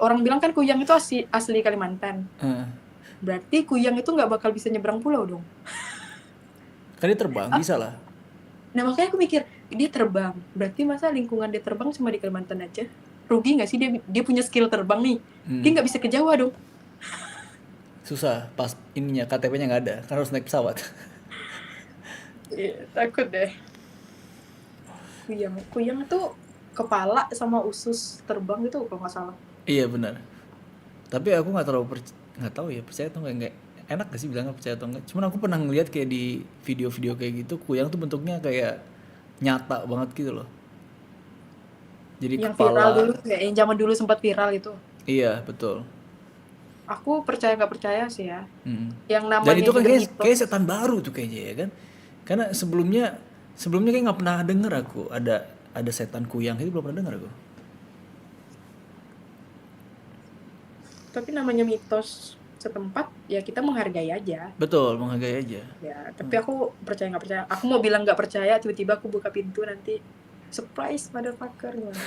Orang bilang kan kuyang itu asli Kalimantan. Berarti kuyang itu nggak bakal bisa nyebrang pulau dong. Kan dia terbang, bisa lah. Nah makanya aku mikir, dia terbang. Berarti masa lingkungan dia terbang cuma di Kalimantan aja? Rugi nggak sih dia punya skill terbang nih? Dia nggak bisa ke Jawa dong. Susah, pas ininya KTP-nya nggak ada, kan harus naik pesawat. Takut deh. Kuyang tuh kepala sama usus terbang gitu kalau nggak salah. Iya benar. Tapi aku nggak tahu ya percaya atau nggak enak gak sih bilangnya percaya atau enggak. Cuman aku pernah ngeliat kayak di video-video kayak gitu kuyang tuh bentuknya kayak nyata banget gitu loh. Jadi yang kepala viral dulu kayak yang zaman dulu sempat viral itu. Iya betul. Aku percaya nggak percaya sih ya. Yang namanya dan itu kan kayak setan baru tuh kayaknya ya kan. Karena sebelumnya kayak nggak pernah denger aku ada setan kuyang itu belum pernah denger aku. Tapi namanya mitos setempat ya kita menghargai aja. Betul, menghargai aja. Ya, tapi aku percaya nggak percaya. Aku mau bilang nggak percaya, tiba-tiba aku buka pintu nanti Surprise motherfucker gimana?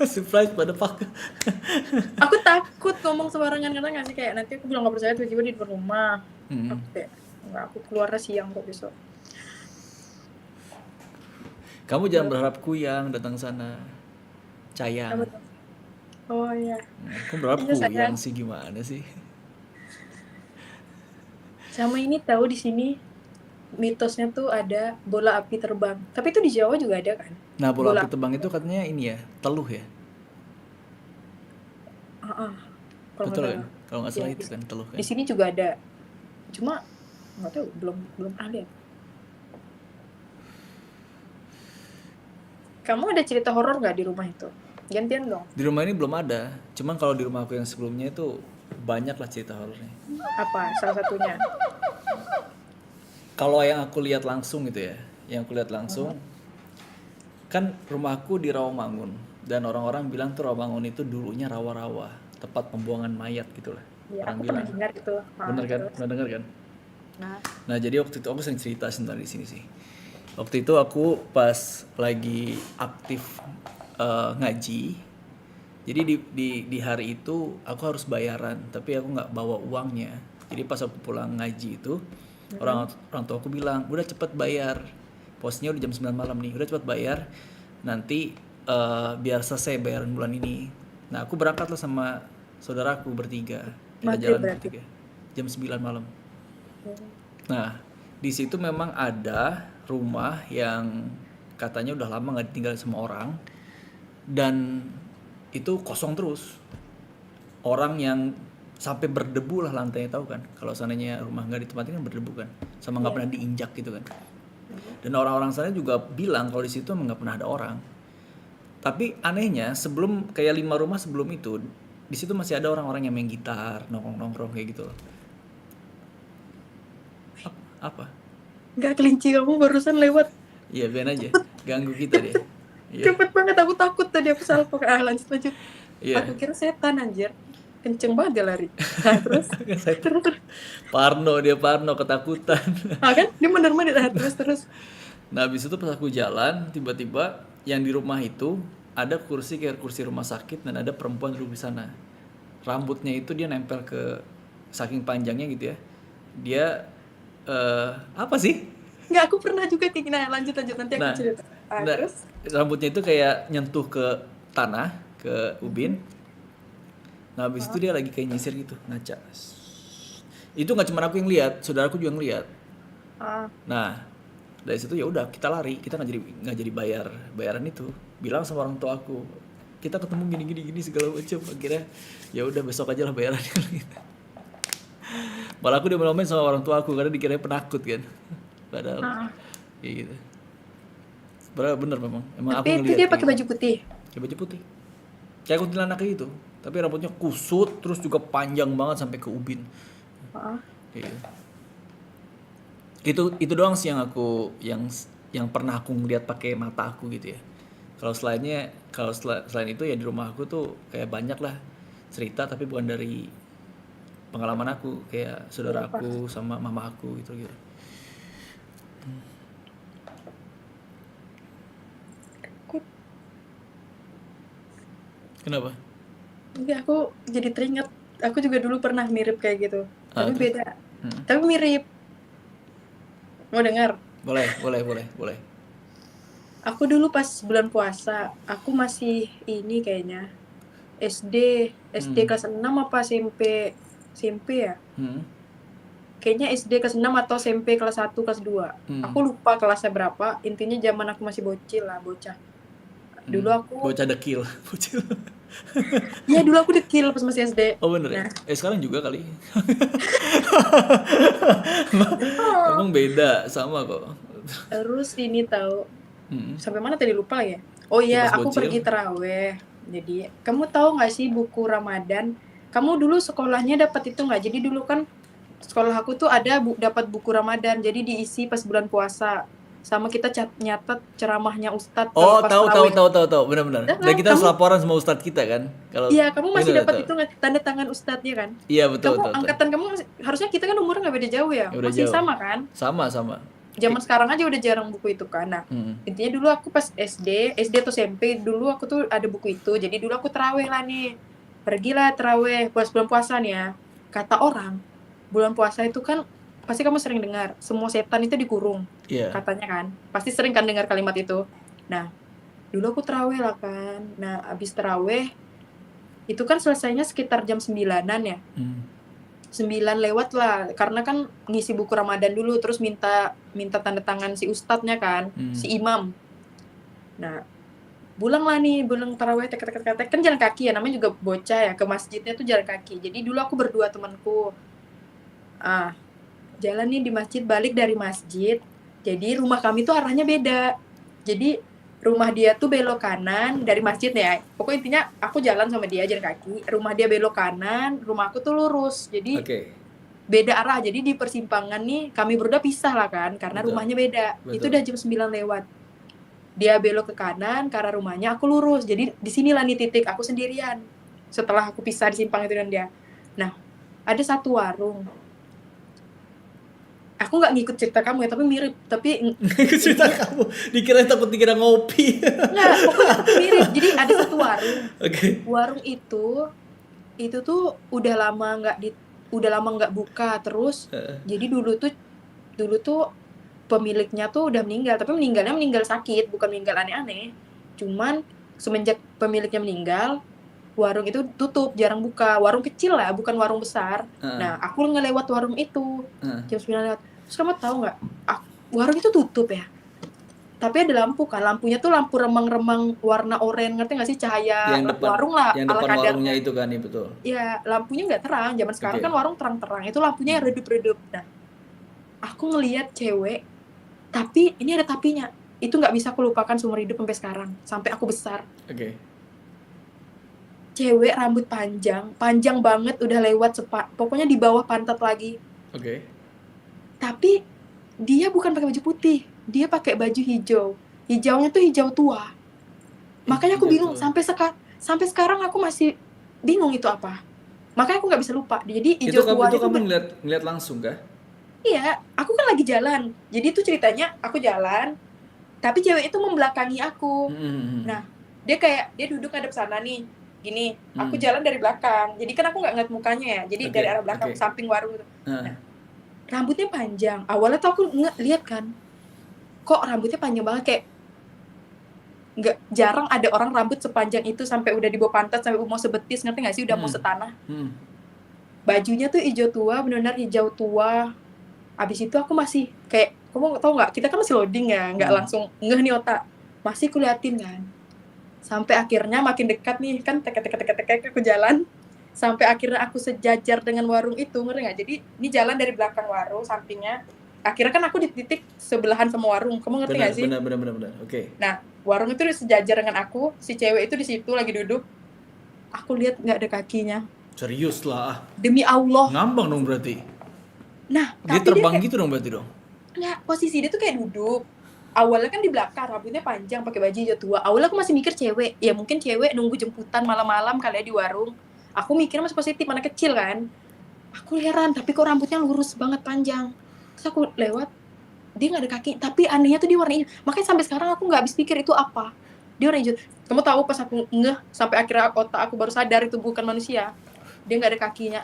Surprise pada pak. Aku takut ngomong sembarangan karena nggak sih, kayak nanti aku bilang nggak percaya tiba-tiba di depan rumah. Hmm. Aku kayak nggak, aku keluarnya siang kok besok. Kamu jangan berharap Kuyang datang sana. Cayang. Apa tuh? Oh iya. Aku berharap Iya sayang. Kuyang sih, gimana sih? Sama ini tahu di sini mitosnya tuh ada bola api terbang. Tapi itu di Jawa juga ada kan? Nah, bola Bola api terbang itu katanya ini ya, teluh ya. kalau nggak Betul kan? salah. Kalau nggak Ya, salah itu kan teluh kan. di sini juga ada. Cuma nggak tahu, belum pernah lihat. Kamu ada cerita horor nggak di rumah itu? Gantian dong. Di rumah ini belum ada. Cuman kalau di rumah aku yang sebelumnya itu banyak lah cerita horornya. Apa salah satunya? Kalau yang aku lihat langsung gitu ya, yang aku lihat langsung, kan rumahku di Rawamangun dan orang-orang bilang tuh Rawamangun itu dulunya rawa-rawa, tempat pembuangan mayat gitu lah. Ya, Orang aku pernah bilang. dengar itu. Bener kan? Terus? Pernah dengar kan? Nah, Nah, jadi waktu itu aku sering cerita sebentar di sini sih. Waktu itu aku pas lagi aktif ngaji. Jadi di hari itu aku harus bayaran, tapi aku nggak bawa uangnya. Jadi pas aku pulang ngaji itu, orang tua aku bilang, "Udah cepet bayar. Posnya udah jam 9 malam nih. Udah cepet bayar. Nanti biar selesai bayaran bulan ini." Nah, aku berangkat lah sama saudaraku bertiga. Kita maghrib jalan berarti. bertiga. Jam 9 malam. Nah, di situ memang ada rumah yang katanya udah lama nggak ditinggal sama orang dan itu kosong terus. Orang yang sampai berdebu lah lantainya, tahu kan? Kalau seandainya rumah nggak ditempatin kan berdebu kan, sama nggak pernah diinjak gitu kan. Dan orang-orang sana juga bilang kalau di situ emang nggak pernah ada orang. Tapi anehnya sebelum kayak 5 rumah sebelum itu di situ masih ada orang-orang yang main gitar, nongkrong-nongkrong kayak gitu loh. Apa? Nggak, kelinci kamu barusan lewat. Iya, biarin aja. Ganggu kita deh. Iya. Cepet banget, aku takut tadi, aku salah pakai. Lanjut. Iya. Aku kira setan anjir. Kenceng banget dia lari. Nah, terus. terus. Parno ketakutan. Ah kan? Dia bener-bener. Nah, terus. Nah, habis itu pas aku jalan, tiba-tiba yang di rumah itu ada kursi kayak kursi rumah sakit dan ada perempuan duduk di sana. Rambutnya itu dia nempel ke, saking panjangnya gitu ya. Dia apa sih? Nggak, aku pernah juga kayak gini. Nah, lanjut nanti aku cerita. Nah, Terus rambutnya itu kayak nyentuh ke tanah, ke ubin. Nah, habis itu dia lagi kayak nyisir gitu, ngaca. Itu nggak cuma aku yang lihat, saudaraku juga ngeliat. Nah, dari situ ya udah kita lari, kita nggak jadi bayaran itu. Bilang sama orang tua aku, kita ketemu gini segala macam. Akhirnya ya udah besok aja lah bayarannya. Malah aku diomelin sama orang tua aku karena dikira penakut kan. Padahal kayak gitu. Padahal bener memang aku tapi itu ngeliat dia kayak pakai gitu. baju putih. Kayak baju putih. Kayak kuntilanak kayak gitu. Tapi rambutnya kusut terus juga panjang banget sampai ke ubin. Kayak gitu. Itu doang sih yang aku yang pernah aku ngeliat pakai mata aku gitu ya. Kalau selain itu ya di rumah aku tuh kayak banyak lah cerita tapi bukan dari pengalaman aku, kayak saudara aku sama mama aku gitu. Kenapa? Enggak, aku jadi teringat. Aku juga dulu pernah mirip kayak gitu. Tapi terus? beda. Tapi mirip. Mau dengar? Boleh. Aku dulu pas bulan puasa, aku masih ini kayaknya SD kelas 6 apa SMP ya? Kayaknya SD kelas 6 atau SMP kelas 1, kelas 2. Aku lupa kelasnya berapa. Intinya zaman aku masih bocil lah, bocah. Dulu aku bocah dekil. Iya, dulu aku dekil pas masih SD. Oh bener ya? Sekarang juga kali. Emang beda, sama kok. Terus ini tahu sampai mana tadi lupa ya? Oh iya, Pas aku bocil. pergi taraweh. Jadi kamu tahu nggak sih buku Ramadan? Kamu dulu sekolahnya dapat itu nggak? Jadi dulu kan sekolah aku tuh ada dapat buku Ramadan. Jadi diisi pas bulan puasa. Sama kita nyatet ceramahnya Ustadz. Oh, pas tahu, taraweh. benar-benar. Udah kan, Dan kita harus kamu- laporan sama Ustadz kita kan? Kalau Iya, kamu masih Bener, dapat tahu. itu nggak, tanda tangan Ustadznya kan? Iya, betul. Kamu angkatan kamu harusnya kita kan umurnya nggak beda jauh ya? Ya, udah Masih jauh. sama kan? Sama. zaman sekarang aja udah jarang buku itu kan. Nah, intinya dulu aku pas SD atau SMP dulu aku tuh ada buku itu. Jadi dulu aku terawih lah nih. Pergilah terawih bulan puasa nih ya. Kata orang, bulan puasa itu kan pasti kamu sering dengar, semua setan itu dikurung. Iya. Katanya kan. Pasti sering kan dengar kalimat itu. Nah, dulu aku terawih lah kan. Nah, abis terawih itu kan selesainya sekitar jam 9-an ya. 9 lewat lah, karena kan ngisi buku Ramadan dulu, terus minta tanda tangan si ustadznya kan, si imam. Nah, pulang taraweh, tek kan jalan kaki ya, namanya juga bocah ya, ke masjidnya tuh jalan kaki. Jadi dulu aku berdua temanku, jalan nih di masjid, balik dari masjid. Jadi rumah kami tuh arahnya beda. Jadi rumah dia tuh belok kanan dari masjid ya. Pokoknya intinya aku jalan sama dia jalan kaki. Rumah dia belok kanan, rumah aku tuh lurus. Jadi beda arah. Jadi di persimpangan nih kami berdua pisah lah kan, karena rumahnya beda. Itu udah jam 9 lewat. Dia belok ke kanan ke arah rumahnya, aku lurus. Jadi di sinilah nih titik aku sendirian. Setelah aku pisah di simpang itu dan dia. Nah, ada satu warung. Aku nggak ngikut cerita kamu ya, tapi mirip. Tapi ngikut cerita kamu, dikira ngopi. Nggak, pokoknya tapi mirip. Jadi ada satu warung. Warung itu tuh udah lama nggak buka terus. Jadi dulu tuh pemiliknya tuh udah meninggal, tapi meninggal sakit, bukan meninggal aneh-aneh. Cuman semenjak pemiliknya meninggal, warung itu tutup, jarang buka. Warung kecil lah, bukan warung besar. Nah, aku ngelewat warung itu jam 9 lewat. Terus kamu tahu nggak? Warung itu tutup ya. Tapi ada lampu kan, lampunya tuh lampu remang-remang warna oranye, ngerti nggak sih, cahaya yang depan, warung lah, yang depan warungnya itu kan, ya betul. Iya, lampunya nggak terang. Zaman sekarang kan warung terang-terang, itu lampunya yang redup-redup. Nah, aku ngelihat cewek, tapi ini ada tapinya. Itu nggak bisa aku lupakan seumur hidup sampai sekarang, sampai aku besar. Cewek rambut panjang banget, udah lewat pokoknya di bawah pantat lagi. Tapi dia bukan pakai baju putih, dia pakai baju hijau. Hijaunya tuh hijau tua. Makanya aku bingung sampai sekarang aku masih bingung itu apa. Makanya aku nggak bisa lupa. Jadi hijau tua itu kamu ngeliat langsung kah? Iya, aku kan lagi jalan. Jadi itu ceritanya aku jalan, tapi cewek itu membelakangi aku. Nah, dia duduk ngadep sana nih, gini. Aku jalan dari belakang. Jadi kan aku nggak ngeliat mukanya ya. Jadi dari arah belakang, samping warung itu. Nah, rambutnya panjang. Awalnya tuh aku lihat kan, kok rambutnya panjang banget, kayak nggak jarang ada orang rambut sepanjang itu sampai udah di bawah pantat, sampai mau sebetis, ngerti nggak sih, udah mau setanah. Bajunya tuh hijau tua, benar-benar hijau tua. Abis itu aku masih kayak, kamu tau nggak, kita kan masih loading ya, nggak langsung ngeh nih otak, masih kuliatin kan, sampai akhirnya makin dekat nih kan, tek aku jalan, sampai akhirnya aku sejajar dengan warung itu, ngerti nggak? Jadi ini jalan dari belakang warung, sampingnya, akhirnya kan aku di titik sebelahan sama warung, kamu ngerti nggak sih? Benar. Nah, warung itu sejajar dengan aku, si cewek itu di situ lagi duduk, aku lihat nggak ada kakinya. Serius lah. Demi Allah. Ngambang dong berarti. Nah, dia terbang gitu dong berarti dong. Nggak, posisi dia tuh kayak duduk. Awalnya kan di belakang, rambutnya panjang, pakai baju hijau tua. Awalnya aku masih mikir cewek. Ya mungkin cewek nunggu jemputan malam-malam kali ya di warung. Aku mikirnya masih positif, mana kecil kan. Aku heran, tapi kok rambutnya lurus banget panjang. Terus aku lewat, dia nggak ada kaki. Tapi anehnya tuh dia warna hijau. Makanya sampai sekarang aku nggak habis pikir itu apa. Dia warna hijau. Kamu tahu pas aku ngeh, sampai akhirnya otak aku baru sadar itu bukan manusia. Dia nggak ada kakinya.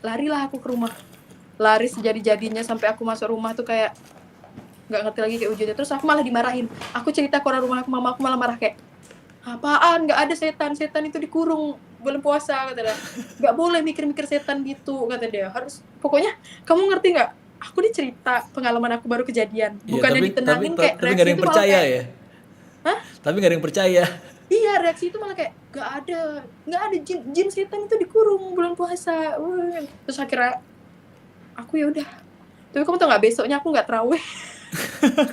Larilah aku ke rumah. Lari sejadi-jadinya sampai aku masuk rumah tuh kayak nggak ngerti lagi kayak wujudnya. Terus aku malah dimarahin. Aku cerita ke orang rumah aku, mama aku malah marah kayak, apaan, nggak ada setan itu dikurung bulan puasa, kata dia. Nggak boleh mikir-mikir setan gitu, kata dia. Harus, pokoknya kamu ngerti nggak, aku dicerita pengalaman aku baru kejadian, bukannya ditenangin kayak tapi nggak ada yang percaya kayak, ya. Hah? Tapi nggak ada yang percaya. Iya, reaksi itu malah kayak nggak ada jin setan itu dikurung bulan puasa. Terus akhirnya aku ya udah. Tapi kamu tau nggak, besoknya aku nggak terawih.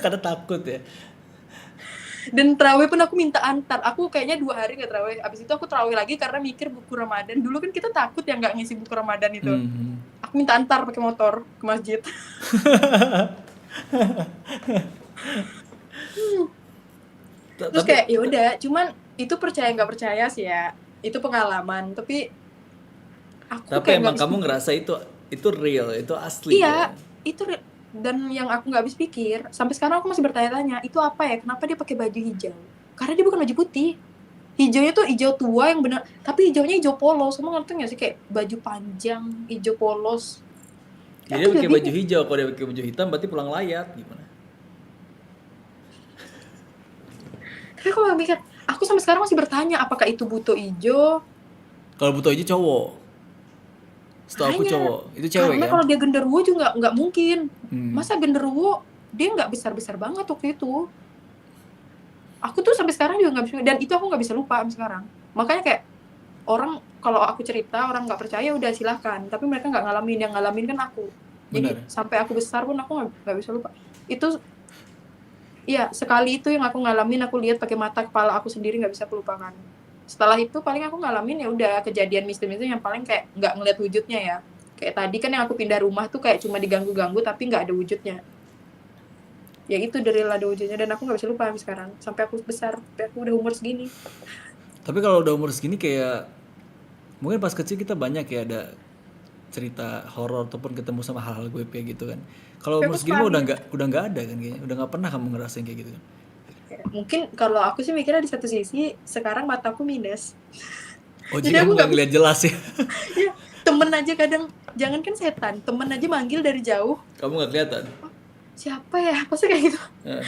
Karena takut ya. Dan terawih pun aku minta antar. Aku kayaknya 2 hari nggak terawih. Abis itu aku terawih lagi karena mikir buku Ramadan. Dulu kan kita takut ya nggak ngisi buku Ramadan itu. Aku minta antar pakai motor ke masjid. Terus kayak ya udah. Cuman itu percaya nggak percaya sih ya. Itu pengalaman. Tapi aku kayak emang kamu ngerasa itu real, itu asli. Iya, ya? itu Dan yang aku nggak habis pikir, sampai sekarang aku masih bertanya-tanya, itu apa ya? Kenapa dia pakai baju hijau? Karena dia bukan baju putih. Hijaunya tuh hijau tua yang bener, tapi hijaunya hijau polos. Kamu ngerti nggak sih, kayak baju panjang, hijau polos. Jadi Aku dia juga pakai baju bingung. hijau, kalau dia pakai baju hitam berarti pulang layat gimana? Tapi aku nggak mikir, aku sampai sekarang masih bertanya, apakah itu buto hijau? Kalau buto hijau cowok. Setahu aku Makanya, cowok. Itu cewek karena kan? kalau dia genderuwo juga nggak mungkin. Hmm. Masa genderuwo dia nggak besar-besar banget waktu itu. Aku tuh sampai sekarang juga nggak bisa, dan itu aku nggak bisa lupa sampai sekarang. Makanya kayak orang kalau aku cerita orang nggak percaya udah silahkan, tapi mereka nggak ngalamin, yang ngalamin kan aku. Jadi Benar. sampai aku besar pun aku nggak bisa lupa. Itu ya sekali itu yang aku ngalamin, aku lihat pakai mata kepala aku sendiri, nggak bisa aku lupakan. Setelah itu paling aku ngalamin ya udah kejadian mistis-mistis yang paling kayak nggak ngeliat wujudnya ya. Kayak tadi kan yang aku pindah rumah tuh kayak cuma diganggu-ganggu tapi nggak ada wujudnya. Ya itu dari ada wujudnya, dan aku nggak bisa lupa sampai sekarang. Sampai aku besar, sampai aku udah umur segini. Tapi kalau udah umur segini kayak mungkin pas kecil kita banyak ya ada cerita horor ataupun ketemu sama hal-hal gue kayak gitu kan. Kalau Tapi umur aku segini suka mah lihat. udah nggak ada kan kayaknya. Udah nggak pernah kamu ngerasain kayak gitu kan. Ya, mungkin kalau aku sih mikirnya di satu sisi sekarang mataku minus. Oh, Jadi jadi kamu aku nggak nggak bisa. ngeliat jelas ya. Ya, temen aja kadang, jangankan setan, temen aja manggil dari jauh. Kamu nggak kelihatan. Oh, siapa ya? Pasti kayak gitu. Nah,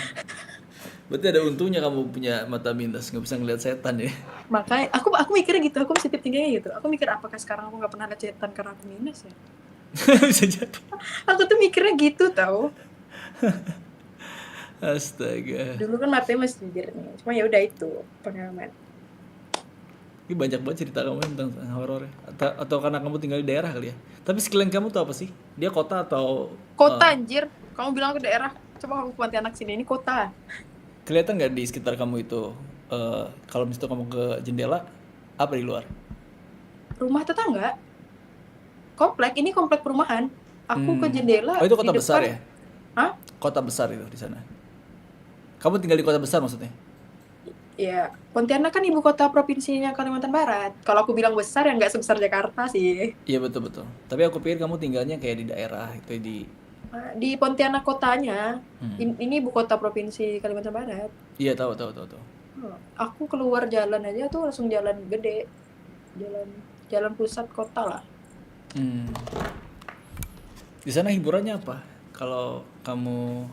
berarti ada untungnya kamu punya mata minus, nggak bisa ngeliat setan ya. Makanya aku mikirnya gitu, aku positif tingginya gitu. Aku mikir apakah sekarang aku nggak pernah lihat setan karena aku minus ya? Bisa jadi. Aku tuh mikirnya gitu tau. Astaga. Dulu kan matanya masih jernih. Cuma ya udah itu pengalaman. Ini banyak banget cerita kamu tentang horor ya. Atau karena kamu tinggal di daerah kali ya. Tapi sekeliling kamu tuh apa sih? Dia kota atau Kota anjir. Kamu bilang ke daerah. Coba kamu ke Pontianak sini, ini kota. kelihatan nggak di sekitar kamu itu? Kalau misalnya kamu ke jendela, apa di luar? Rumah tetangga. Komplek, ini komplek perumahan. Aku ke Oh, jendela itu di kota besar depan. ya? Hah? Kota besar itu di sana. Kamu tinggal di kota besar maksudnya? Ya, Pontianak kan ibu kota provinsinya Kalimantan Barat. Kalau aku bilang besar ya nggak sebesar Jakarta sih. Iya betul betul. Tapi aku pikir kamu tinggalnya kayak di daerah itu di. Di Pontianak kotanya, Hmm. ini ibu kota provinsi Kalimantan Barat. Iya tahu tahu tahu tahu. Aku keluar jalan aja tuh langsung jalan gede, jalan jalan pusat kota lah. Hmm. Di sana hiburannya apa? Kalau kamu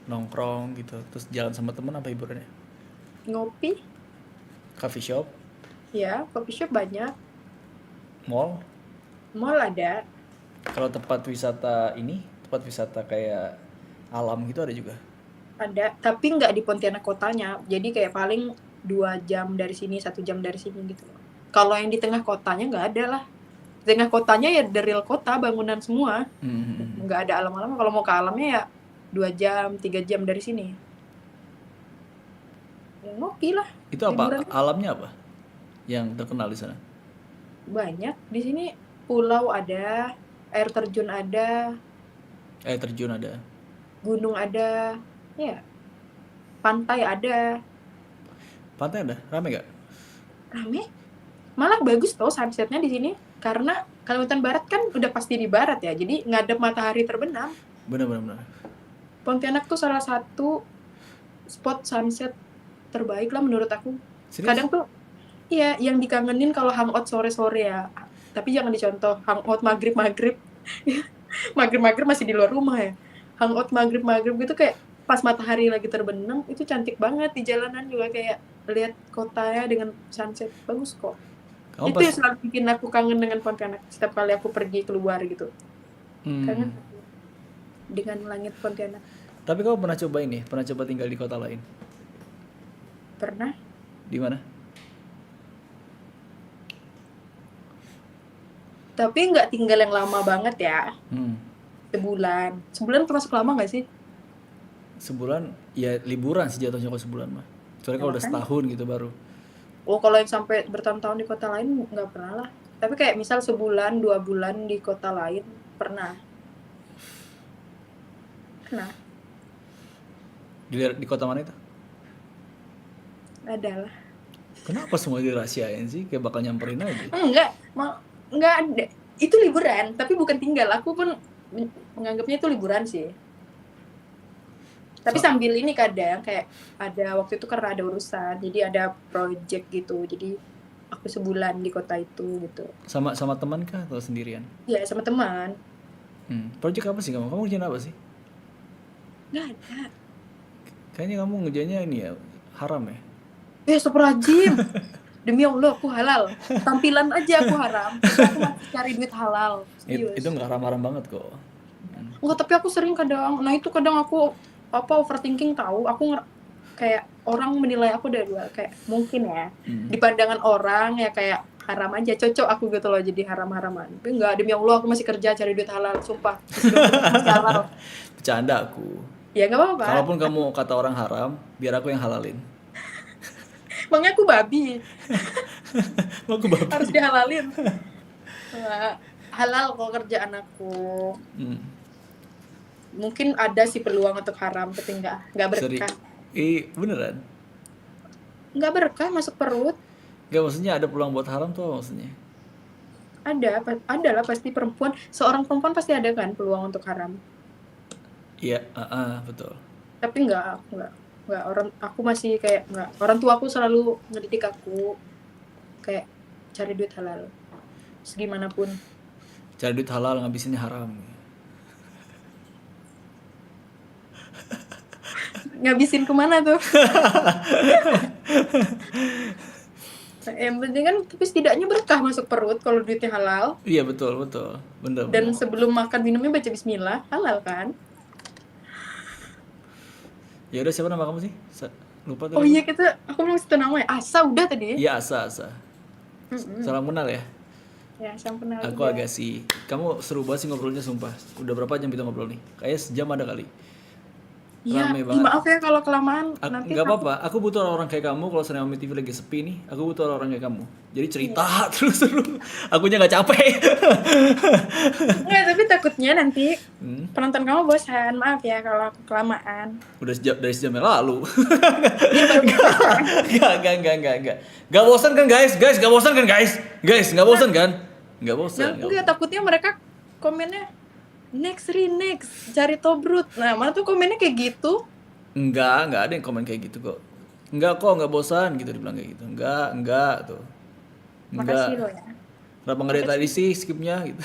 nongkrong gitu, terus jalan sama temen apa hiburannya? Ngopi, Coffee shop, ya, coffee shop banyak, mall. mall ada, Kalau tempat wisata ini, tempat wisata kayak alam gitu ada juga. tapi nggak di Pontianak kotanya. Jadi kayak paling 2 jam dari sini, 1 jam dari sini gitu. Kalau yang di tengah kotanya nggak ada lah. Di tengah kotanya ya the real kota, bangunan semua. Hmm. Nggak ada alam-alam. Kalau mau ke alamnya ya 2 jam, 3 jam dari sini. Ya, ngopi lah, Itu apa? liburan Alamnya apa? Yang terkenal di sana? banyak. Di sini pulau ada, air terjun ada, Air terjun ada. gunung ada, ya, pantai ada. Pantai ada? Rame gak? Rame. Malah bagus tau sunsetnya di sini. Karena Kalimantan Barat kan udah pasti di barat ya, jadi ngadep matahari terbenam. Bener bener bener. Pontianak tuh salah satu spot sunset terbaik lah menurut aku. Serius? Kadang tuh, iya, yang dikangenin kalau hangout sore-sore ya. Tapi jangan dicontoh, hangout maghrib-maghrib. Maghrib-maghrib masih di luar rumah ya. Hangout maghrib-maghrib gitu kayak pas matahari lagi terbenam, itu cantik banget di jalanan juga, kayak lihat kotanya dengan sunset, bagus kok. Kamu Itu pas yang selalu bikin aku kangen dengan Pontianak setiap kali aku pergi keluar gitu. Kangen hmm, dengan langit Pontianak. tapi kamu pernah coba ini? Pernah coba tinggal di kota lain? Pernah, Di mana? tapi nggak tinggal yang lama banget ya. Hmm. Sebulan termasuk lama nggak sih? Sebulan ya liburan sih jatuhnya kalau sebulan mah. Soalnya Ya, kalau udah makanya. setahun gitu baru. Oh, kalau yang sampai bertahun-tahun di kota lain nggak pernah lah. Tapi kayak misal sebulan, 2 bulan di kota lain pernah. Pernah, Di kota mana itu? ada lah. Kenapa semua dirahasiain sih? Kayak bakal nyamperin aja. Enggak ada. Itu liburan, tapi bukan tinggal. Aku pun menganggapnya itu liburan sih. Tapi So- sambil ini kadang kayak ada waktu itu karena ada urusan, jadi ada project gitu. Jadi aku sebulan di kota itu gitu. sama sama teman kah atau sendirian? Ya sama teman. Project apa sih kamu? Kamu ngerjain apa sih? Nggak ada. Kayaknya kamu ngerjainnya ini ya, haram ya? Astagfirullahaladzim. Demi Allah aku halal. Tampilan aja aku haram. Tapi aku masih cari duit halal. Itu Serius. nggak haram-haram banget kok. Enggak, tapi aku sering kadang. Nah itu kadang aku overthinking tahu. Kayak orang menilai aku dari luar kayak mungkin ya. Di pandangan orang ya kayak haram aja, cocok aku gitu loh jadi haram-haraman. Tapi enggak, demi Allah aku masih kerja cari duit halal, sumpah. Masih halal. Bercanda aku. Ya enggak apa-apa. Kalaupun kamu kata orang haram, biar aku yang halalin. Makanya aku babi, Aku babi. harus dihalalin. Nggak, halal kok kerjaan aku. Mungkin ada sih peluang untuk haram, tapi enggak berkah. Beneran? Enggak berkah masuk perut. Gak, maksudnya ada peluang buat haram tuh apa maksudnya? Ada lah pasti perempuan. Seorang perempuan pasti ada kan peluang untuk haram. Iya, betul. Tapi enggak aku masih kayak enggak. Orang tua aku selalu ngedidik aku kayak cari duit halal segimanapun. Cari duit halal, ngabisinnya haram. Ngabisin kemana tuh? Yang penting kan tapi setidaknya berkah masuk perut kalau duitnya halal. Iya, betul. Bener. Dan sebelum makan minumnya baca bismillah, halal kan? Ya udah, siapa nama kamu sih? Lupa tadi. Oh iya, aku belum sebutin nama ya. Asa udah tadi. Iya, Asa. Salam kenal ya. Ya, salam kenal. Aku agak sih. Kamu seru banget sih ngobrolnya, sumpah. Udah berapa jam kita ngobrol nih? Kayaknya sejam ada kali. Iya, Rame banget. maaf ya kalau kelamaan. Nanti Nggak apa-apa. Aku butuh orang kayak kamu. Kalau Senama TV lagi sepi nih, aku butuh orang kayak kamu. Jadi cerita terus seru. Akunya nggak capek. Enggak, tapi takutnya nanti penonton kamu bosan. Maaf ya kalau aku kelamaan. Udah dari sejam yang lalu. Enggak. Gak bosan kan guys? Gak bosan kan guys? Gak bosan kan? Gak bosan. Enggak, takutnya mereka komennya next, cari Tobrut. Nah, mana tuh komennya kayak gitu? Enggak ada yang komen kayak gitu kok. Enggak kok, nggak bosan gitu dibilang kayak gitu. Enggak tuh. Makasih loh ya. Kenapa nggak dari tadi sih skipnya gitu?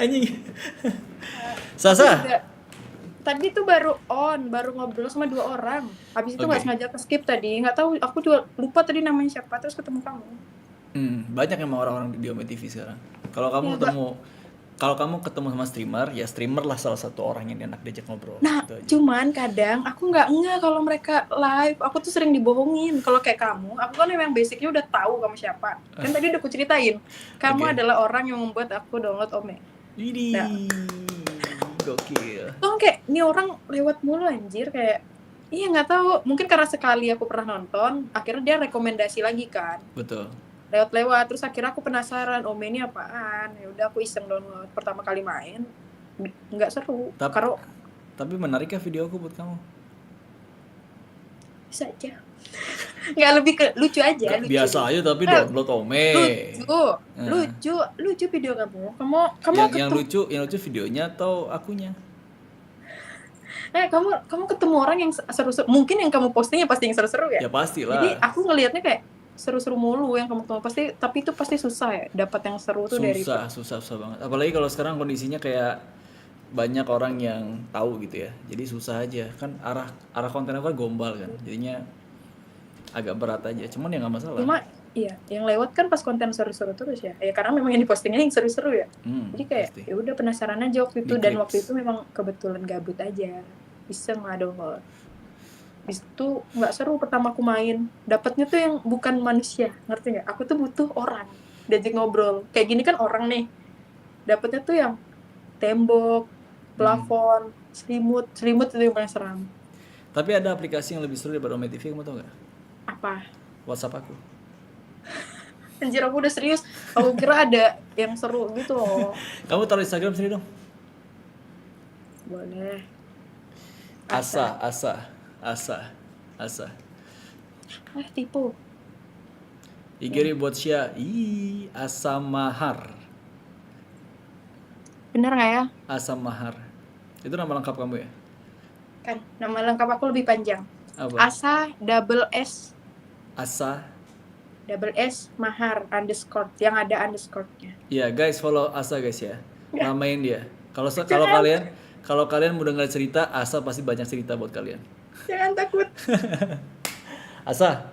Anjing. Sasa. Tadi tuh baru ngobrol sama 2 orang. Habis itu nggak sengaja ke skip tadi. Nggak tahu, aku juga lupa tadi namanya siapa. Terus ketemu kamu. Banyak emang orang-orang di Ome TV sekarang. Kalau kamu ketemu sama streamer, ya streamer lah salah satu orang yang enak diajak ngobrol. Nah, gitu aja. cuman kadang aku nggak kalau mereka live. Aku tuh sering dibohongin. Kalau kayak kamu, aku kan memang basicnya udah tahu kamu siapa. Kan tadi udah aku ceritain. Kamu adalah orang yang membuat aku download Ome. Widih. Nah. Gokil. Tuh kayak ini orang lewat mulu anjir, kayak iya nggak tahu. Mungkin karena sekali aku pernah nonton, akhirnya dia rekomendasi lagi kan. Betul. Lewat terus akhirnya aku penasaran Ome ini apaan. Ya udah aku iseng download. Pertama kali main nggak seru. Tapi menarikkah video aku buat kamu? Bisa aja. Nggak, lebih ke lucu aja. Biasa aja tapi download Ome. Lucu video kamu. Yang lucu videonya atau akunya? Kamu ketemu orang yang seru-seru. Mungkin yang kamu postingnya pasti yang seru-seru ya. Ya pastilah. Jadi aku ngelihatnya kayak seru-seru mulu yang kamu ketemu pasti, tapi itu pasti susah ya dapat yang seru tuh dari susah banget. Apalagi kalau sekarang kondisinya kayak banyak orang yang tahu gitu ya. Jadi susah aja kan, arah konten aku kan gombal kan. Jadinya agak berat aja. Cuman ya nggak masalah. Cuma iya, yang lewat kan pas konten seru-seru terus ya. Ya karena memang yang dipostingnya yang seru-seru ya. Jadi kayak ya udah penasaran aja waktu itu. Dan waktu itu memang kebetulan gabut aja. Iseng lah download. Habis itu nggak seru pertama aku main. Dapatnya tuh yang bukan manusia, ngerti nggak? Aku tuh butuh orang diajak ngobrol. Kayak gini kan orang nih. Dapatnya tuh yang tembok, plafon, selimut itu yang paling seram. Tapi ada aplikasi yang lebih seru daripada Ome TV, kamu tau nggak? Apa? WhatsApp aku. Anjir, aku udah serius. Aku kira ada yang seru gitu loh. Kamu taruh Instagram sini dong. Boleh. Asa. Tipu. IG buat Syah. Asa Mahar. Bener nggak ya? Asa Mahar. Itu nama lengkap kamu ya? Kan nama lengkap aku lebih panjang. Apa? Asa double S Asa. Mahar underscore yang ada underscore-nya. Ya guys, follow Asa guys ya. Ya, Namain dia. Kalau jangan kalian mau dengar cerita, Asa pasti banyak cerita buat kalian. jangan takut. Asa,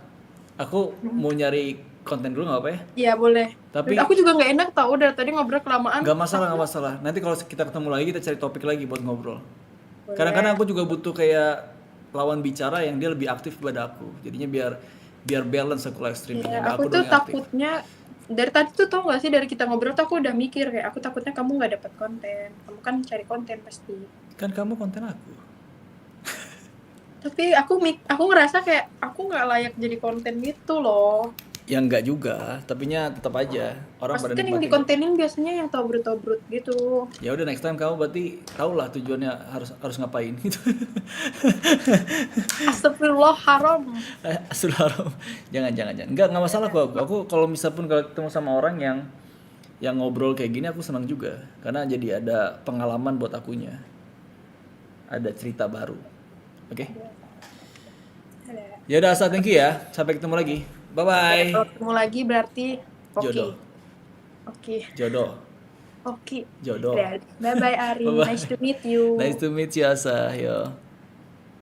aku mau nyari konten dulu nggak apa ya? Iya boleh. Tapi Aku juga nggak enak tau udah tadi ngobrol kelamaan. nggak masalah. Nanti kalau kita ketemu lagi kita cari topik lagi buat ngobrol. Boleh. Kadang-kadang aku juga butuh kayak lawan bicara yang dia lebih aktif daripada aku. Jadinya biar balance aku live streaming. Iya, Nggak aku doang tuh yang aktif. takutnya dari tadi tuh tau gak sih dari kita ngobrol tuh aku udah mikir kayak aku takutnya kamu nggak dapat konten. Kamu kan cari konten pasti. Kan kamu konten aku. Tapi aku ngerasa kayak aku nggak layak jadi konten gitu loh. Ya enggak juga, tapinya tetap aja orang Pasti pada kan yang nikmatin. dikontenin biasanya yang tobrut-tobrut gitu. Ya udah next time kamu berarti tau lah tujuannya harus ngapain gitu. Astagfirullah haram. Astagfirullahaladzim. Jangan. Enggak masalah kok. Aku kalau misal pun kalau ketemu sama orang yang ngobrol kayak gini aku senang juga karena jadi ada pengalaman buat akunya. Ada cerita baru. Oke? Ya udah Asa, thank you ya. Sampai ketemu lagi. Bye bye. Kalau ketemu lagi berarti oke. Jodoh. Oke. Jodoh. Oke. Jodoh. Bye bye Ari. Bye-bye. Nice to meet you. Nice to meet you Asa. Yo.